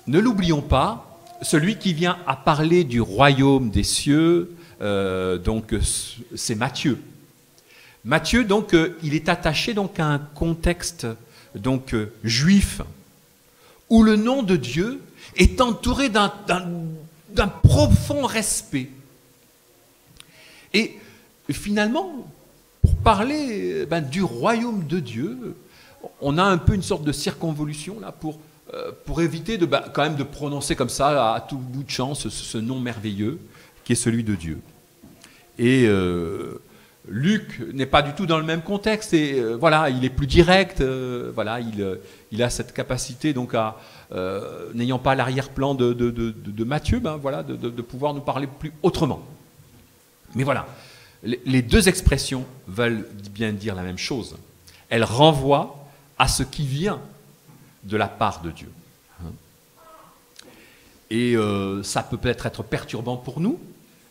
Ne l'oublions pas, celui qui vient à parler du royaume des cieux, donc c'est Matthieu. Matthieu, donc, il est attaché donc à un contexte donc juif où le nom de Dieu est entouré d'un profond respect. Et finalement, pour parler du royaume de Dieu, on a un peu une sorte de circonvolution là pour éviter quand même de prononcer comme ça à tout bout de champ ce nom merveilleux qui est celui de Dieu. Et Luc n'est pas du tout dans le même contexte, et voilà, il est plus direct, voilà, il a cette capacité donc à, n'ayant pas l'arrière-plan de Matthieu, voilà, de pouvoir nous parler plus autrement. Mais voilà, les deux expressions veulent bien dire la même chose. Elles renvoient à ce qui vient de la part de Dieu. Et ça peut peut-être être perturbant pour nous.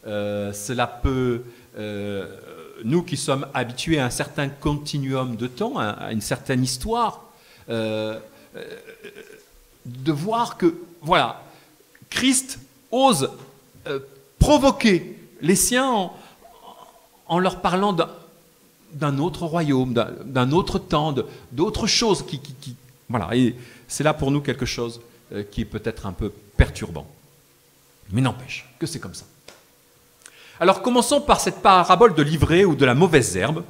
Cela peut, nous qui sommes habitués à un certain continuum de temps, à une certaine histoire, de voir que, voilà, Christ ose provoquer les siens en leur parlant d'un autre royaume, d'un autre temps, d'autres choses voilà. Et c'est là pour nous quelque chose qui est peut-être un peu perturbant. Mais n'empêche que c'est comme ça. Alors commençons par cette parabole de l'ivraie ou de la mauvaise herbe.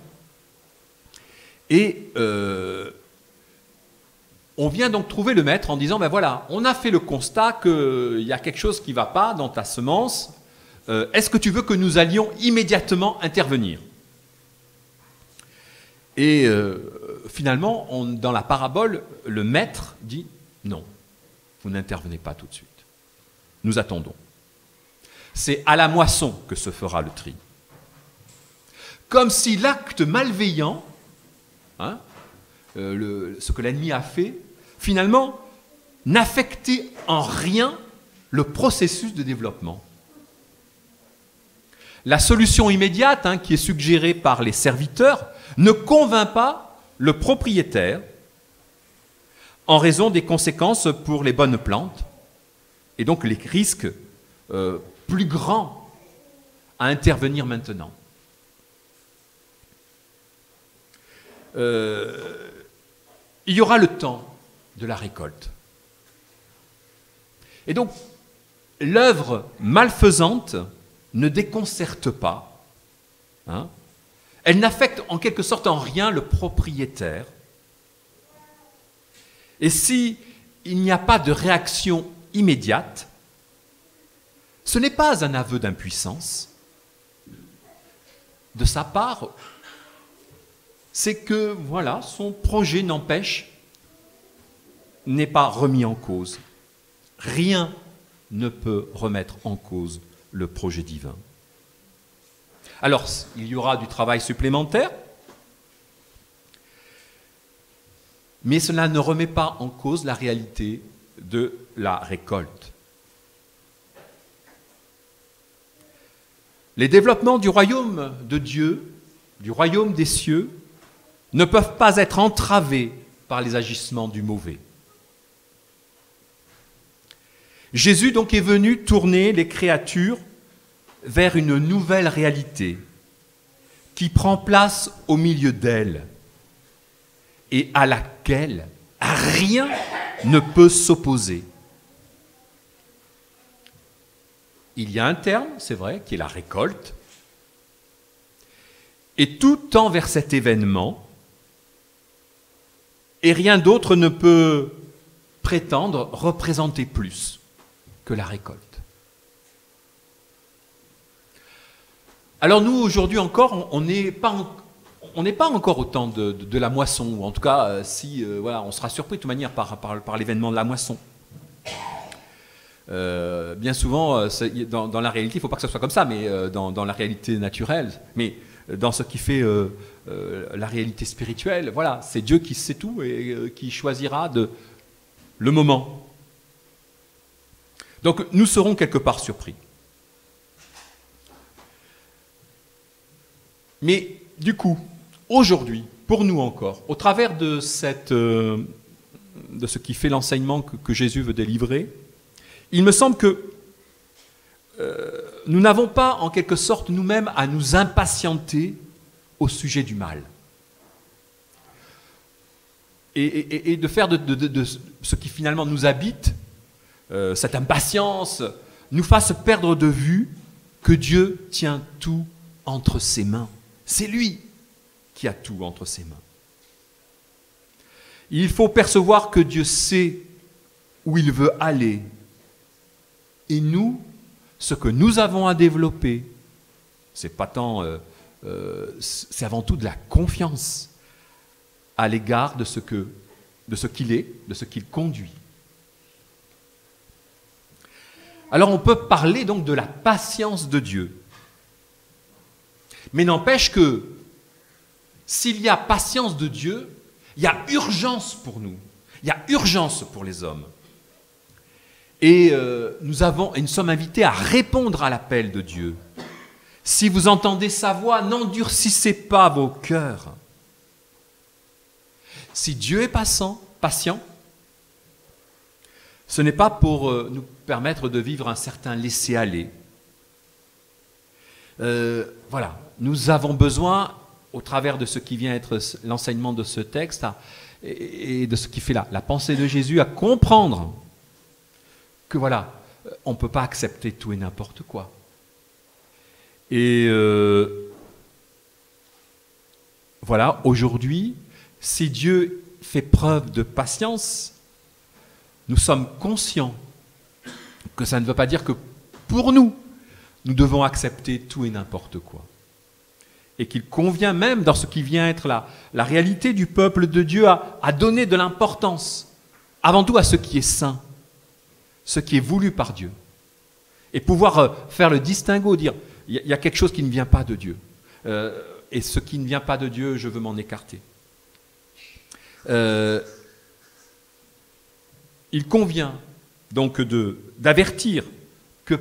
Et on vient donc trouver le maître en disant, voilà, on a fait le constat qu'il y a quelque chose qui ne va pas dans ta semence. Est-ce que tu veux que nous allions immédiatement intervenir? Et finalement, dans la parabole, le maître dit, non, vous n'intervenez pas tout de suite. Nous attendons. C'est à la moisson que se fera le tri. Comme si l'acte malveillant, ce que l'ennemi a fait, finalement, n'affectait en rien le processus de développement. La solution immédiate qui est suggérée par les serviteurs ne convainc pas le propriétaire en raison des conséquences pour les bonnes plantes et donc les risques plus grands à intervenir maintenant. Il y aura le temps de la récolte. Et donc, l'œuvre malfaisante ne déconcerte pas. Elle n'affecte en quelque sorte en rien le propriétaire. Et si il n'y a pas de réaction immédiate, ce n'est pas un aveu d'impuissance. De sa part, c'est que, voilà, son projet n'est pas remis en cause. Rien ne peut remettre en cause le projet divin. Alors, il y aura du travail supplémentaire, mais cela ne remet pas en cause la réalité de la récolte. Les développements du royaume de Dieu, du royaume des cieux, ne peuvent pas être entravés par les agissements du mauvais. Jésus donc est venu tourner les créatures vers une nouvelle réalité qui prend place au milieu d'elles et à laquelle rien ne peut s'opposer. Il y a un terme, c'est vrai, qui est la récolte, et tout tend vers cet événement, et rien d'autre ne peut prétendre représenter plus que la récolte. Alors nous, aujourd'hui encore, on n'est pas encore au temps de la moisson, ou en tout cas, voilà, on sera surpris de toute manière par l'événement de la moisson. Bien souvent, dans la réalité, il ne faut pas que ce soit comme ça, mais dans la réalité naturelle, mais dans ce qui fait la réalité spirituelle, voilà, c'est Dieu qui sait tout et qui choisira le moment. Donc nous serons quelque part surpris. Mais du coup, aujourd'hui, pour nous encore, au travers de ce qui fait l'enseignement que Jésus veut délivrer, il me semble que nous n'avons pas en quelque sorte nous-mêmes à nous impatienter au sujet du mal. Et de faire de ce qui finalement nous habite, cette impatience, nous fasse perdre de vue que Dieu tient tout entre ses mains. C'est lui qui a tout entre ses mains. Il faut percevoir que Dieu sait où il veut aller. Et nous, ce que nous avons à développer, c'est pas tant, c'est avant tout de la confiance à l'égard de ce qu'il est, de ce qu'il conduit. Alors on peut parler donc de la patience de Dieu. Mais n'empêche que s'il y a patience de Dieu, il y a urgence pour nous, il y a urgence pour les hommes. Et nous sommes invités à répondre à l'appel de Dieu. Si vous entendez sa voix, n'endurcissez pas vos cœurs. Si Dieu est patient, ce n'est pas pour nous permettre de vivre un certain laisser-aller. Voilà, nous avons besoin, au travers de ce qui vient être l'enseignement de ce texte et de ce qui fait la pensée de Jésus, à comprendre que voilà, on ne peut pas accepter tout et n'importe quoi. Et voilà, aujourd'hui, si Dieu fait preuve de patience, nous sommes conscients que ça ne veut pas dire que pour nous, nous devons accepter tout et n'importe quoi. Et qu'il convient même, dans ce qui vient être la réalité du peuple de Dieu, à donner de l'importance, avant tout à ce qui est saint, ce qui est voulu par Dieu. Et pouvoir faire le distinguo, dire, il y a quelque chose qui ne vient pas de Dieu. Et ce qui ne vient pas de Dieu, je veux m'en écarter. Il convient donc d'avertir que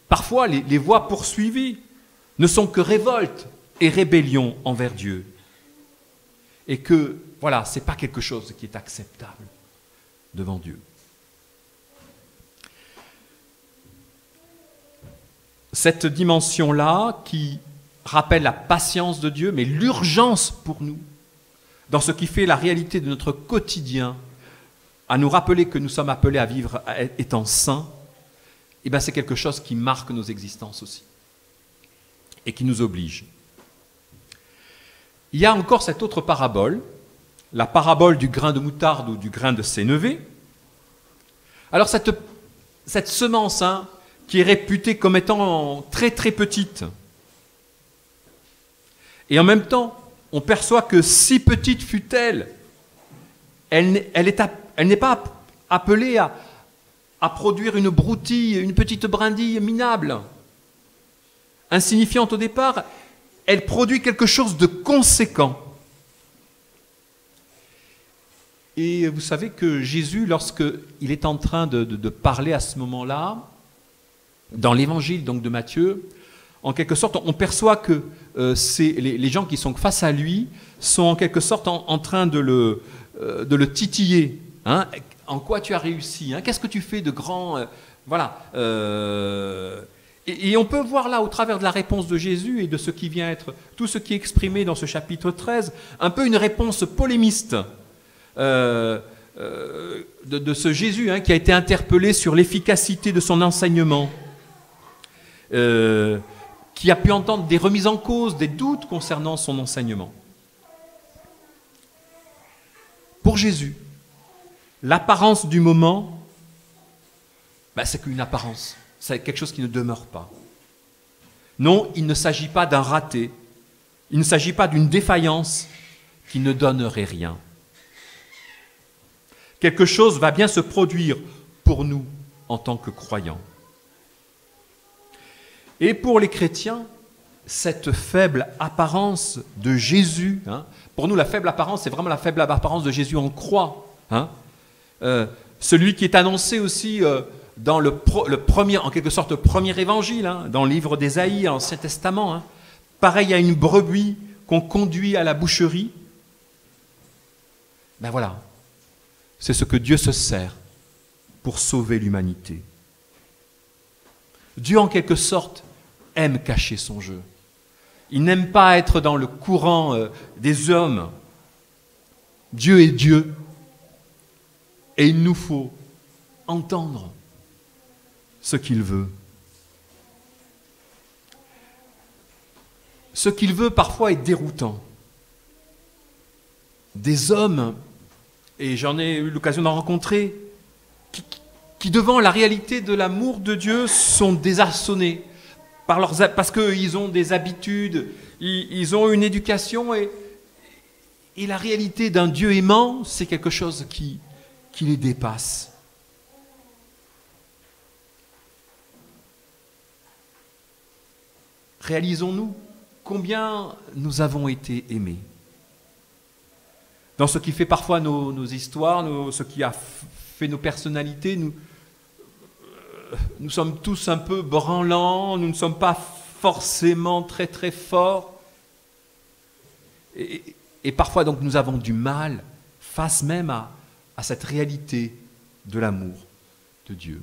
parfois les voies poursuivies ne sont que révolte et rébellion envers Dieu. Et que, voilà, ce n'est pas quelque chose qui est acceptable devant Dieu. Cette dimension-là qui rappelle la patience de Dieu, mais l'urgence pour nous, dans ce qui fait la réalité de notre quotidien, à nous rappeler que nous sommes appelés à vivre étant saints, eh bien c'est quelque chose qui marque nos existences aussi, et qui nous oblige. Il y a encore cette autre parabole, la parabole du grain de moutarde ou du grain de sénévé. Alors cette semence, qui est réputée comme étant très très petite, et en même temps, on perçoit que si petite fut-elle, elle n'est pas appelée à produire une broutille, une petite brindille minable, insignifiante au départ. Elle produit quelque chose de conséquent. Et vous savez que Jésus, lorsqu'il est en train de parler à ce moment-là, dans l'évangile donc de Matthieu, en quelque sorte, on perçoit que les gens qui sont face à lui sont en quelque sorte en train de le titiller. En quoi tu as réussi, qu'est-ce que tu fais de grand, voilà. Et on peut voir là, au travers de la réponse de Jésus et de ce qui vient être, tout ce qui est exprimé dans ce chapitre 13, un peu une réponse polémiste de ce Jésus qui a été interpellé sur l'efficacité de son enseignement, qui a pu entendre des remises en cause, des doutes concernant son enseignement. Pour Jésus, l'apparence du moment, c'est qu'une apparence. C'est quelque chose qui ne demeure pas. Non, il ne s'agit pas d'un raté. Il ne s'agit pas d'une défaillance qui ne donnerait rien. Quelque chose va bien se produire pour nous en tant que croyants. Et pour les chrétiens, cette faible apparence de Jésus, pour nous la faible apparence, c'est vraiment la faible apparence de Jésus en croix. Celui qui est annoncé aussi dans le premier, en quelque sorte, le premier évangile, dans le livre d'Ésaïe, l'Ancien Testament. Pareil à une brebis qu'on conduit à la boucherie. Ben voilà, c'est ce que Dieu se sert pour sauver l'humanité. Dieu, en quelque sorte, aime cacher son jeu. Il n'aime pas être dans le courant des hommes. Dieu est Dieu. Et il nous faut entendre ce qu'il veut. Ce qu'il veut parfois est déroutant. Des hommes, et j'en ai eu l'occasion d'en rencontrer, qui devant la réalité de l'amour de Dieu sont désarçonnés parce qu'ils ont des habitudes, ils ont une éducation, et la réalité d'un Dieu aimant, c'est quelque chose qui les dépasse. Réalisons-nous combien nous avons été aimés. Dans ce qui fait parfois nos histoires, ce qui a fait nos personnalités, nous sommes tous un peu branlants, nous ne sommes pas forcément très très forts. Et parfois donc nous avons du mal face même à cette réalité de l'amour de Dieu.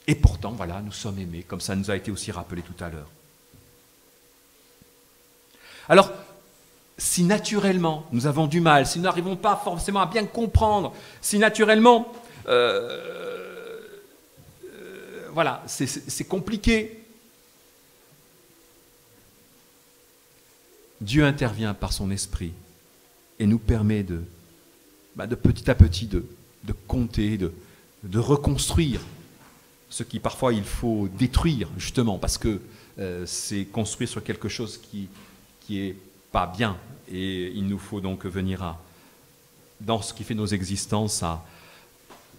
Et pourtant, voilà, nous sommes aimés, comme ça nous a été aussi rappelé tout à l'heure. Alors, si naturellement nous avons du mal, si nous n'arrivons pas forcément à bien comprendre, si naturellement, voilà, c'est compliqué, Dieu intervient par son esprit et nous permet de petit à petit de compter, de reconstruire ce qui parfois il faut détruire, justement, parce que c'est construire sur quelque chose qui est pas bien, et il nous faut donc venir dans ce qui fait nos existences,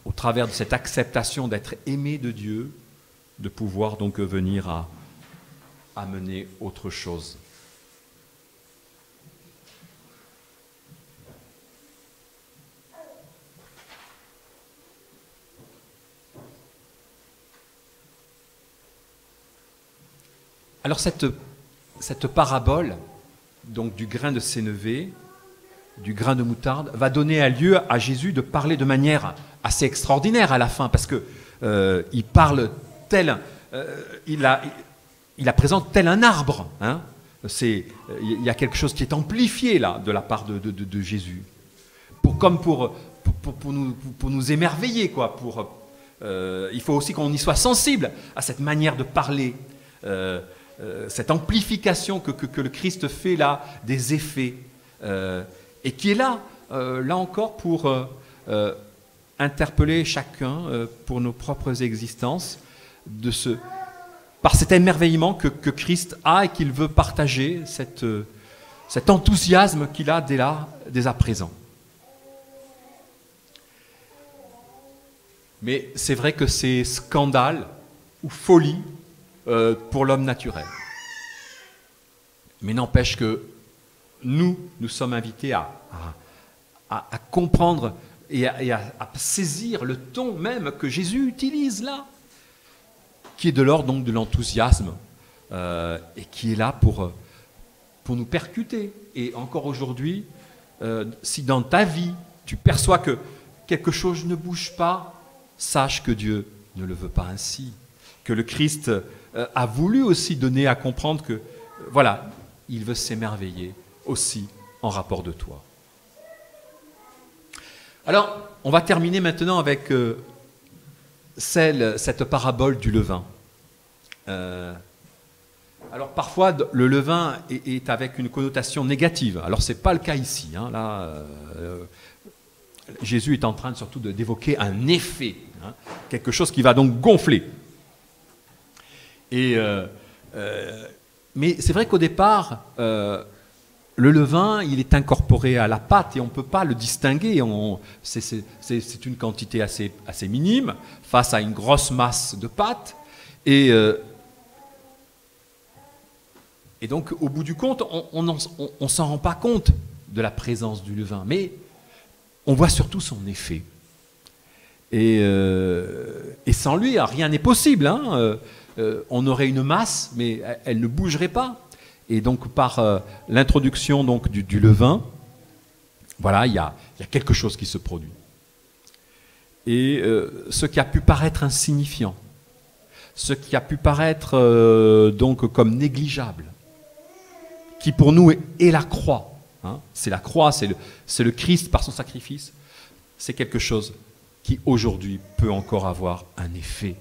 au travers de cette acceptation d'être aimé de Dieu, de pouvoir donc venir à mener autre chose. Alors cette cette parabole, donc du grain de sénévé, du grain de moutarde, va donner lieu à Jésus de parler de manière assez extraordinaire à la fin, parce que il parle tel, il la présente tel un arbre. Hein. Il y a quelque chose qui est amplifié là de la part de Jésus, comme pour nous émerveiller, quoi. Il faut aussi qu'on y soit sensible à cette manière de parler, cette amplification que le Christ fait là des effets, et qui est là encore pour interpeller chacun pour nos propres existences, par cet émerveillement que Christ a et qu'il veut partager, cet enthousiasme qu'il a dès à présent. Mais c'est vrai que c'est scandale ou folie pour l'homme naturel. Mais n'empêche que nous sommes invités à comprendre et à saisir le ton même que Jésus utilise là, qui est de l'ordre donc de l'enthousiasme, et qui est là pour nous percuter. Et encore aujourd'hui, si dans ta vie tu perçois que quelque chose ne bouge pas, sache que Dieu ne le veut pas ainsi, que le Christ a voulu aussi donner à comprendre que, voilà, il veut s'émerveiller aussi en rapport de toi. Alors, on va terminer maintenant avec cette parabole du levain. Alors, parfois, le levain est avec une connotation négative. Alors, ce n'est pas le cas ici. Hein, là, Jésus est en train surtout d'évoquer un effet, hein, quelque chose qui va donc gonfler. Mais c'est vrai qu'au départ, le levain, il est incorporé à la pâte et on ne peut pas le distinguer. C'est une quantité assez minime face à une grosse masse de pâte. Et donc, au bout du compte, on ne s'en rend pas compte de la présence du levain. Mais on voit surtout son effet. Et sans lui, rien n'est possible. Hein. On aurait une masse, mais elle ne bougerait pas. Et donc, par l'introduction donc, du levain, voilà, il y a quelque chose qui se produit. Et ce qui a pu paraître insignifiant, ce qui a pu paraître donc comme négligeable, qui pour nous est la croix, hein, c'est la croix, c'est le Christ par son sacrifice, c'est quelque chose qui aujourd'hui peut encore avoir un effet,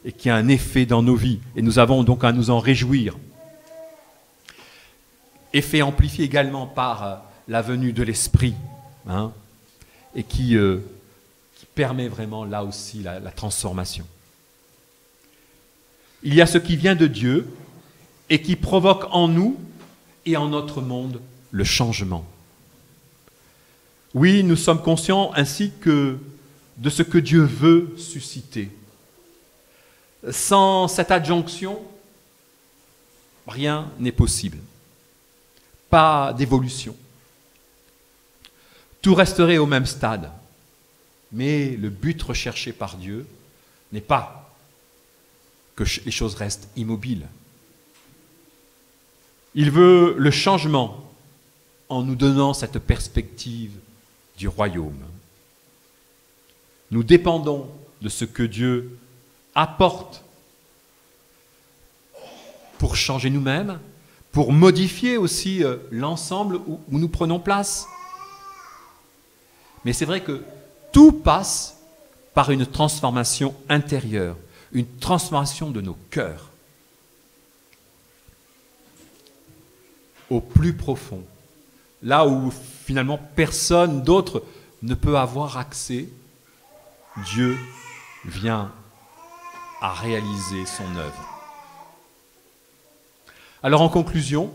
et qui a un effet dans nos vies. Et nous avons donc à nous en réjouir. Effet amplifié également par la venue de l'Esprit, hein, et qui permet vraiment là aussi la transformation. Il y a ce qui vient de Dieu et qui provoque en nous et en notre monde le changement. Oui, nous sommes conscients ainsi que de ce que Dieu veut susciter. Sans cette adjonction, rien n'est possible. Pas d'évolution. Tout resterait au même stade. Mais le but recherché par Dieu n'est pas que les choses restent immobiles. Il veut le changement en nous donnant cette perspective du royaume. Nous dépendons de ce que Dieu apporte pour changer nous-mêmes, pour modifier aussi l'ensemble où nous prenons place. Mais c'est vrai que tout passe par une transformation intérieure, une transformation de nos cœurs. Au plus profond, là où finalement personne d'autre ne peut avoir accès, Dieu vient à réaliser son œuvre. Alors en conclusion,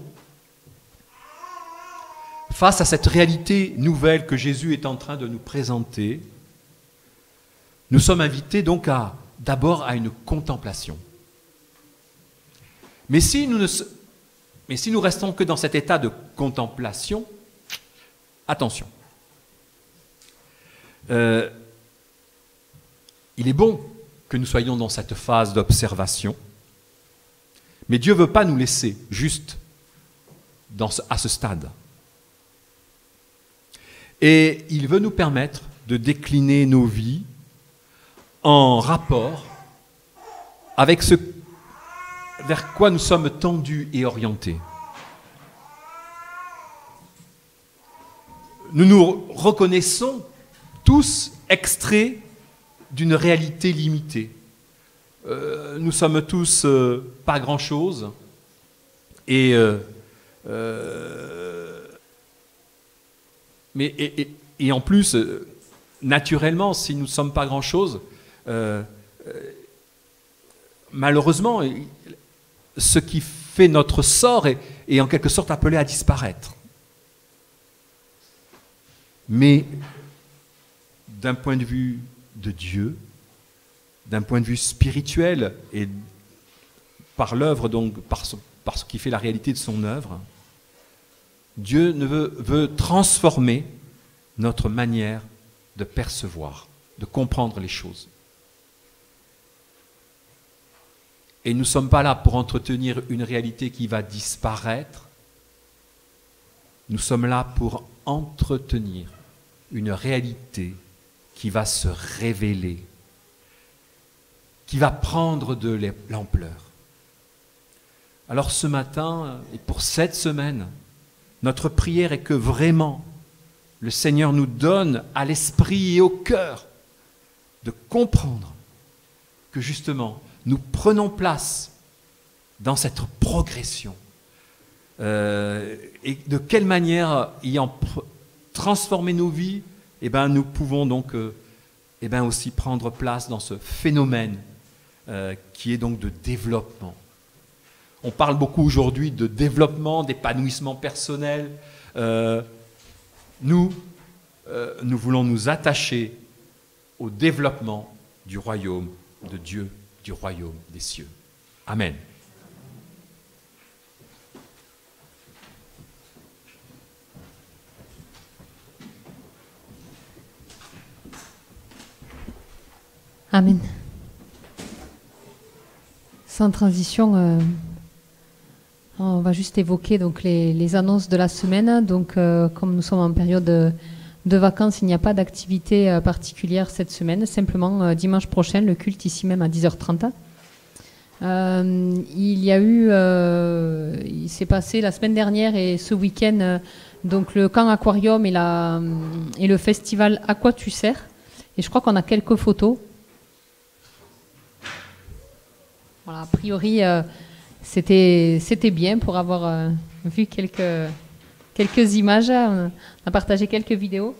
face à cette réalité nouvelle que Jésus est en train de nous présenter, nous sommes invités donc d'abord à une contemplation. Mais si nous restons que dans cet état de contemplation, attention. Il est bon que nous soyons dans cette phase d'observation, mais Dieu ne veut pas nous laisser juste à ce stade. Et il veut nous permettre de décliner nos vies en rapport avec ce vers quoi nous sommes tendus et orientés. Nous nous reconnaissons tous extraits d'une réalité limitée. Nous sommes tous pas grand-chose et en plus, naturellement, si nous ne sommes pas grand-chose, malheureusement, ce qui fait notre sort est en quelque sorte appelé à disparaître. Mais d'un point de vue de Dieu, d'un point de vue spirituel et par l'œuvre, donc par ce qui fait la réalité de son œuvre, Dieu veut transformer notre manière de percevoir, de comprendre les choses. Et nous ne sommes pas là pour entretenir une réalité qui va disparaître. Nous sommes là pour entretenir une réalité qui va se révéler, qui va prendre de l'ampleur. Alors ce matin, et pour cette semaine, notre prière est que vraiment le Seigneur nous donne à l'esprit et au cœur de comprendre que justement nous prenons place dans cette progression. Et de quelle manière, ayant transformé nos vies, nous pouvons donc aussi prendre place dans ce phénomène qui est donc de développement. On parle beaucoup aujourd'hui de développement, d'épanouissement personnel. Nous voulons nous attacher au développement du royaume de Dieu, du royaume des cieux. Amen. Amen. Sans transition, on va juste évoquer donc les annonces de la semaine. Donc, comme nous sommes en période de vacances, il n'y a pas d'activité particulière cette semaine. Simplement, dimanche prochain, le culte ici même à 10h30. Il s'est passé la semaine dernière et ce week-end, donc le camp aquarium et le festival Aqua Tu Sers. Et je crois qu'on a quelques photos. Voilà, a priori, c'était bien pour avoir vu quelques images. On a partagé quelques vidéos.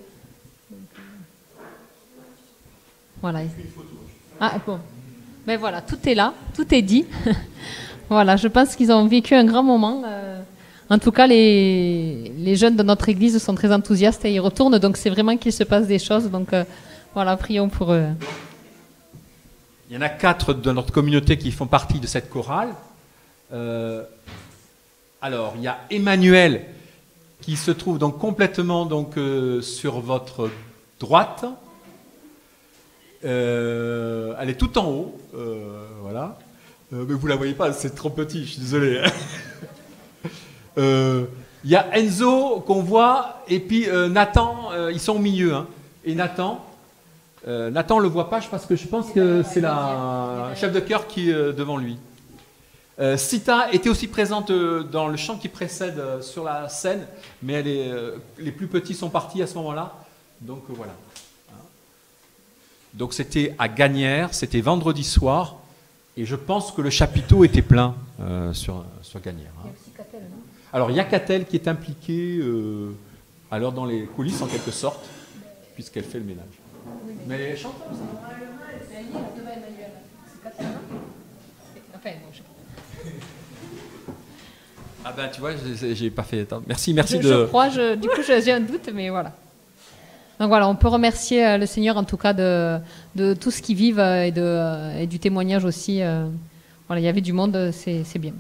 Voilà. Ah bon. Mais voilà, tout est là, tout est dit. Voilà, je pense qu'ils ont vécu un grand moment. En tout cas, les jeunes de notre église sont très enthousiastes et ils retournent. Donc c'est vraiment qu'il se passe des choses. Donc voilà, prions pour eux. Il y en a 4 de notre communauté qui font partie de cette chorale. Alors, il y a Emmanuel qui se trouve donc complètement sur votre droite. Elle est tout en haut, voilà. Mais vous la voyez pas, c'est trop petit, je suis désolé. Il y a Enzo qu'on voit et puis Nathan, ils sont au milieu. Hein. Et Nathan on le voit pas parce que je pense que c'est la chef de chœur qui est devant lui. Sita était aussi présente dans le chant qui précède sur la scène, mais les plus petits sont partis à ce moment-là. Donc voilà. Donc c'était à Gagnères, c'était vendredi soir, et je pense que le chapiteau était plein sur Gagnères. Hein. Il y a aussi Catel, non ? Alors il y a Catel qui est impliquée alors dans les coulisses en quelque sorte, puisqu'elle fait le ménage. Oui, mais elle chante comme ça. C'est Ellie, devant Emmanuel. C'est Catel, non ? Enfin, non, je sais pas. Ah ben tu vois, j'ai pas fait. Merci de. Je crois, du coup j'ai un doute, mais voilà. Donc voilà, on peut remercier le Seigneur en tout cas de tout ce qu'ils vivent et du témoignage aussi. Voilà, il y avait du monde, c'est bien.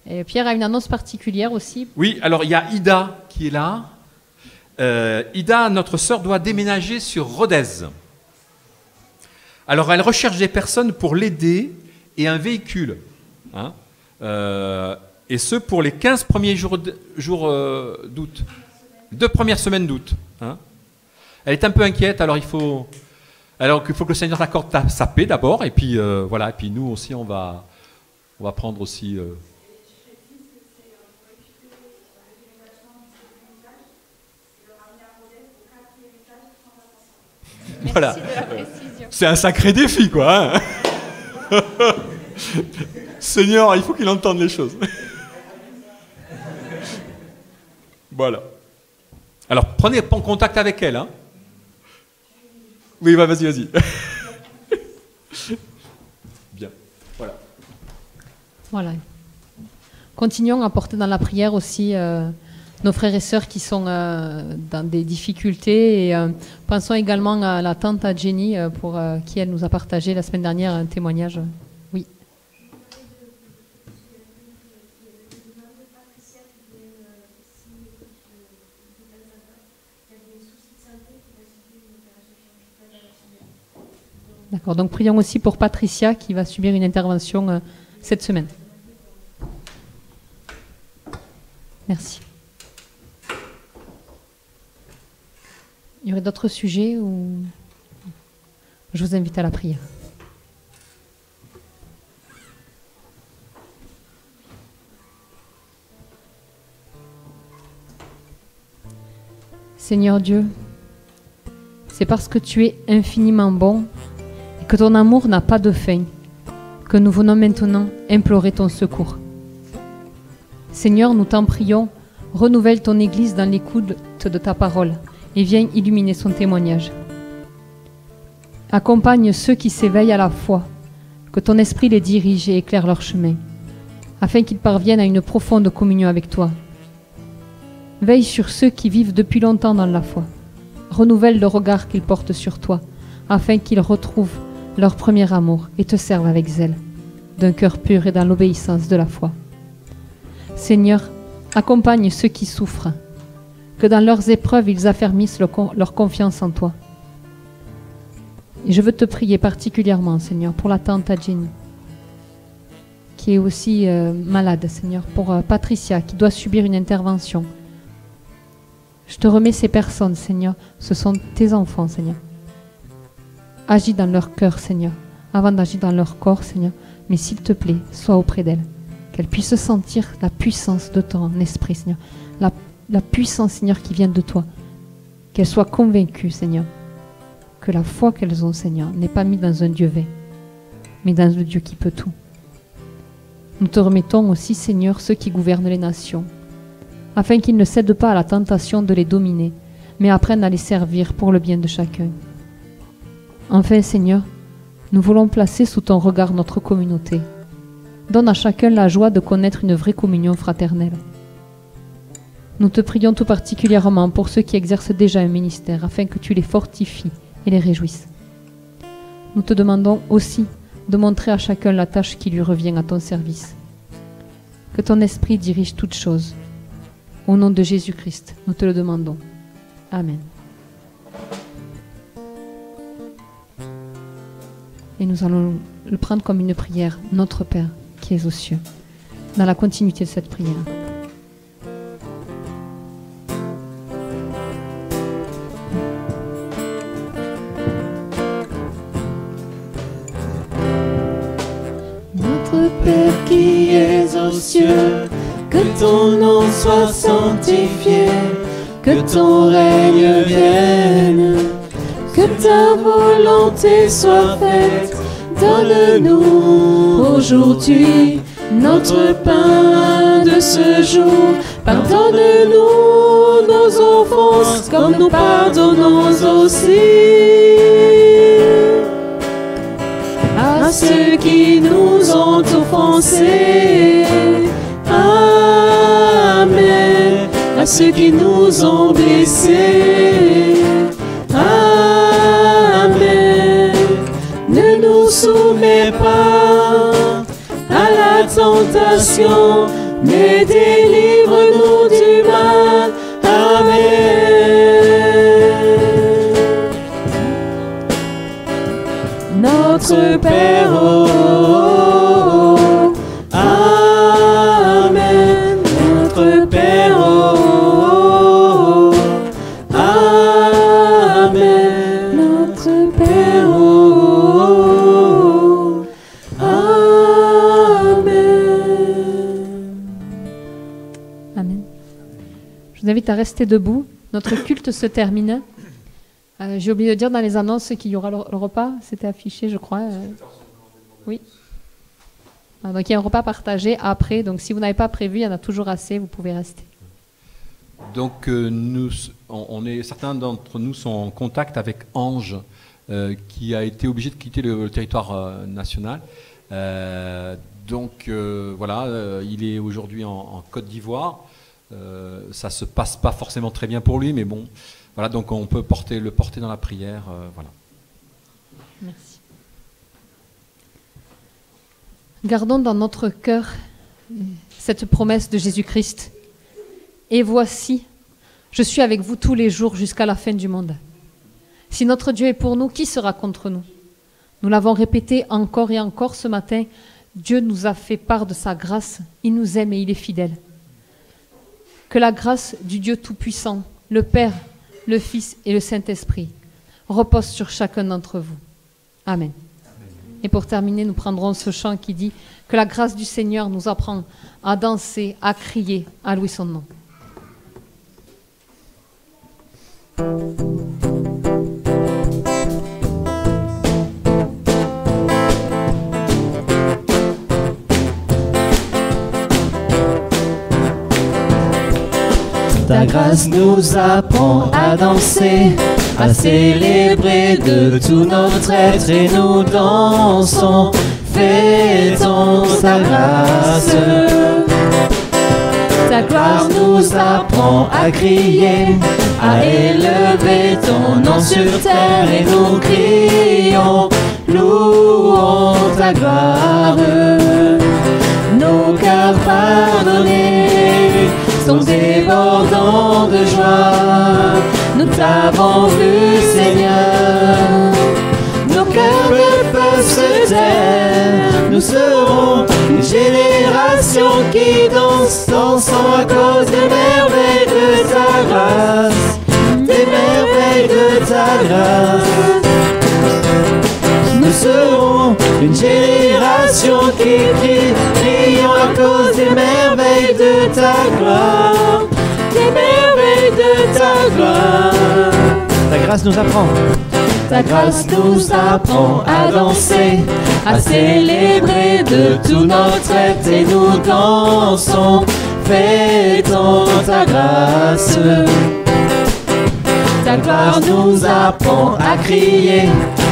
Et Pierre a une annonce particulière aussi. Oui, alors il y a Ida qui est là. Ida, notre sœur, doit déménager sur Rodez. Alors elle recherche des personnes pour l'aider et un véhicule. Hein. Et ce, pour les 15 premiers jours d'août. 2 premières semaines d'août. Hein. Elle est un peu inquiète, alors qu'il faut que le Seigneur accorde sa paix d'abord, et puis voilà, et puis nous aussi, on va prendre aussi... Voilà. C'est un sacré défi, quoi. Hein. Seigneur, il faut qu'il entende les choses. Voilà. Alors, prenez contact avec elle. Hein. Oui, bah, vas-y. Bien. Voilà. Voilà. Continuons à porter dans la prière aussi nos frères et sœurs qui sont dans des difficultés. Et pensons également à la tante Jenny, pour qui elle nous a partagé la semaine dernière un témoignage. Oui. D'accord, donc prions aussi pour Patricia qui va subir une intervention cette semaine. Merci. Il y aurait d'autres sujets ou je vous invite à la prière. Seigneur Dieu, c'est parce que tu es infiniment bon et que ton amour n'a pas de fin que nous venons maintenant implorer ton secours. Seigneur, nous t'en prions, renouvelle ton Église dans l'écoute de ta parole et viens illuminer son témoignage. Accompagne ceux qui s'éveillent à la foi, que ton esprit les dirige et éclaire leur chemin, afin qu'ils parviennent à une profonde communion avec toi. Veille sur ceux qui vivent depuis longtemps dans la foi. Renouvelle le regard qu'ils portent sur toi, afin qu'ils retrouvent leur premier amour et te servent avec zèle, d'un cœur pur et dans l'obéissance de la foi. Seigneur, accompagne ceux qui souffrent, que dans leurs épreuves, ils affermissent leur confiance en toi. Et je veux te prier particulièrement, Seigneur, pour la tante Jenny, qui est aussi malade, Seigneur, pour Patricia, qui doit subir une intervention. Je te remets ces personnes, Seigneur, ce sont tes enfants, Seigneur. Agis dans leur cœur, Seigneur, avant d'agir dans leur corps, Seigneur, mais s'il te plaît, sois auprès d'elles, qu'elles puissent sentir la puissance de ton esprit, Seigneur, la puissance, Seigneur, qui vient de toi, qu'elles soient convaincues, Seigneur, que la foi qu'elles ont, Seigneur, n'est pas mise dans un Dieu vain, mais dans le Dieu qui peut tout. Nous te remettons aussi, Seigneur, ceux qui gouvernent les nations, afin qu'ils ne cèdent pas à la tentation de les dominer, mais apprennent à les servir pour le bien de chacun. Enfin, Seigneur, nous voulons placer sous ton regard notre communauté. Donne à chacun la joie de connaître une vraie communion fraternelle. Nous te prions tout particulièrement pour ceux qui exercent déjà un ministère, afin que tu les fortifies et les réjouisses. Nous te demandons aussi de montrer à chacun la tâche qui lui revient à ton service. Que ton esprit dirige toutes choses. Au nom de Jésus-Christ, nous te le demandons. Amen. Et nous allons le prendre comme une prière, notre Père qui es aux cieux, dans la continuité de cette prière. Notre Père qui es aux cieux, que ton nom soit sanctifié, que ton règne vienne, que ta volonté soit faite. Donne-nous aujourd'hui notre pain de ce jour. Pardonne-nous nos offenses comme nous pardonnons aussi à ceux qui nous ont offensés. Amen. À ceux qui nous ont blessés. Amen. Ne nous soumets pas à la tentation, mais délivre-nous du mal. Amen. Notre Père, oh, Amen. vous invite à rester debout. Notre culte se termine. J'ai oublié de dire dans les annonces qu'il y aura le repas. C'était affiché, je crois. Oui. Donc il y a un repas partagé après. Donc si vous n'avez pas prévu, il y en a toujours assez. Vous pouvez rester. Donc certains d'entre nous sont en contact avec Ange, qui a été obligé de quitter le territoire national. Voilà, il est aujourd'hui en Côte d'Ivoire. Ça se passe pas forcément très bien pour lui, mais bon, voilà, donc on peut le porter dans la prière, voilà. Merci. Gardons dans notre cœur cette promesse de Jésus-Christ. Et voici, je suis avec vous tous les jours jusqu'à la fin du monde. Si notre Dieu est pour nous, qui sera contre nous? Nous l'avons répété encore et encore ce matin, Dieu nous a fait part de sa grâce, il nous aime et il est fidèle. Que la grâce du Dieu Tout-Puissant, le Père, le Fils et le Saint-Esprit repose sur chacun d'entre vous. Amen. Et pour terminer, nous prendrons ce chant qui dit que la grâce du Seigneur nous apprend à danser, à crier, à louer son nom. Ta grâce nous apprend à danser, à célébrer de tout notre être et nous dansons, fêtons ta grâce. Ta gloire nous apprend à crier, à élever ton nom sur terre et nous crions, louons ta gloire. Nos cœurs pardonnés sont débordants de joie. Nous t'avons vu, Seigneur. Nos cœurs ne peuvent se taire. Nous serons une génération qui danse, dansant à cause des merveilles de ta grâce, des merveilles de ta grâce. Nous serons une génération qui crie, criant à cause des merveilles de ta gloire, des merveilles de ta gloire. Ta grâce nous apprend. Ta grâce nous apprend à danser, à célébrer de tout notre être et nous dansons, fêtons ta grâce. Ta gloire nous apprend à crier,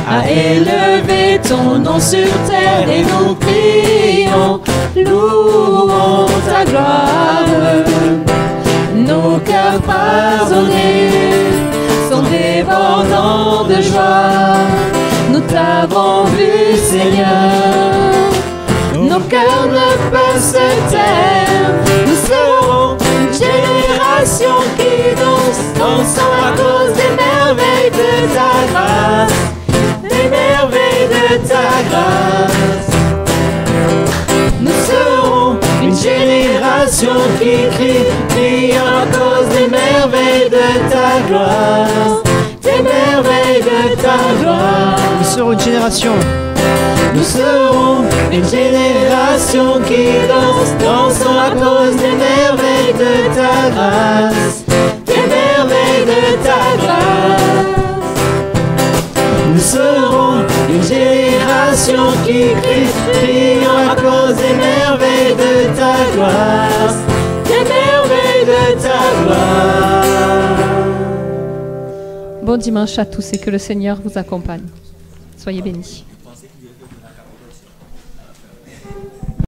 à élever ton nom sur terre et nous crions, louons ta gloire. Nos cœurs pardonnés sont débordants de joie. Nous t'avons vu, Seigneur. Nos cœurs ne peuvent se taire. Nous serons une génération qui danse, dansant à cause des merveilles de ta grâce, des merveilles de ta grâce. Nous serons une génération qui crie, criant à cause des merveilles de ta gloire, des merveilles de ta gloire. Nous serons une génération. Nous serons une génération qui danse, dansant à cause des merveilles de ta grâce, des merveilles de ta grâce. Nous serons une génération qui crie, criant à cause des merveilles de ta gloire, des merveilles de ta gloire. Bon dimanche à tous et que le Seigneur vous accompagne. Soyez bénis.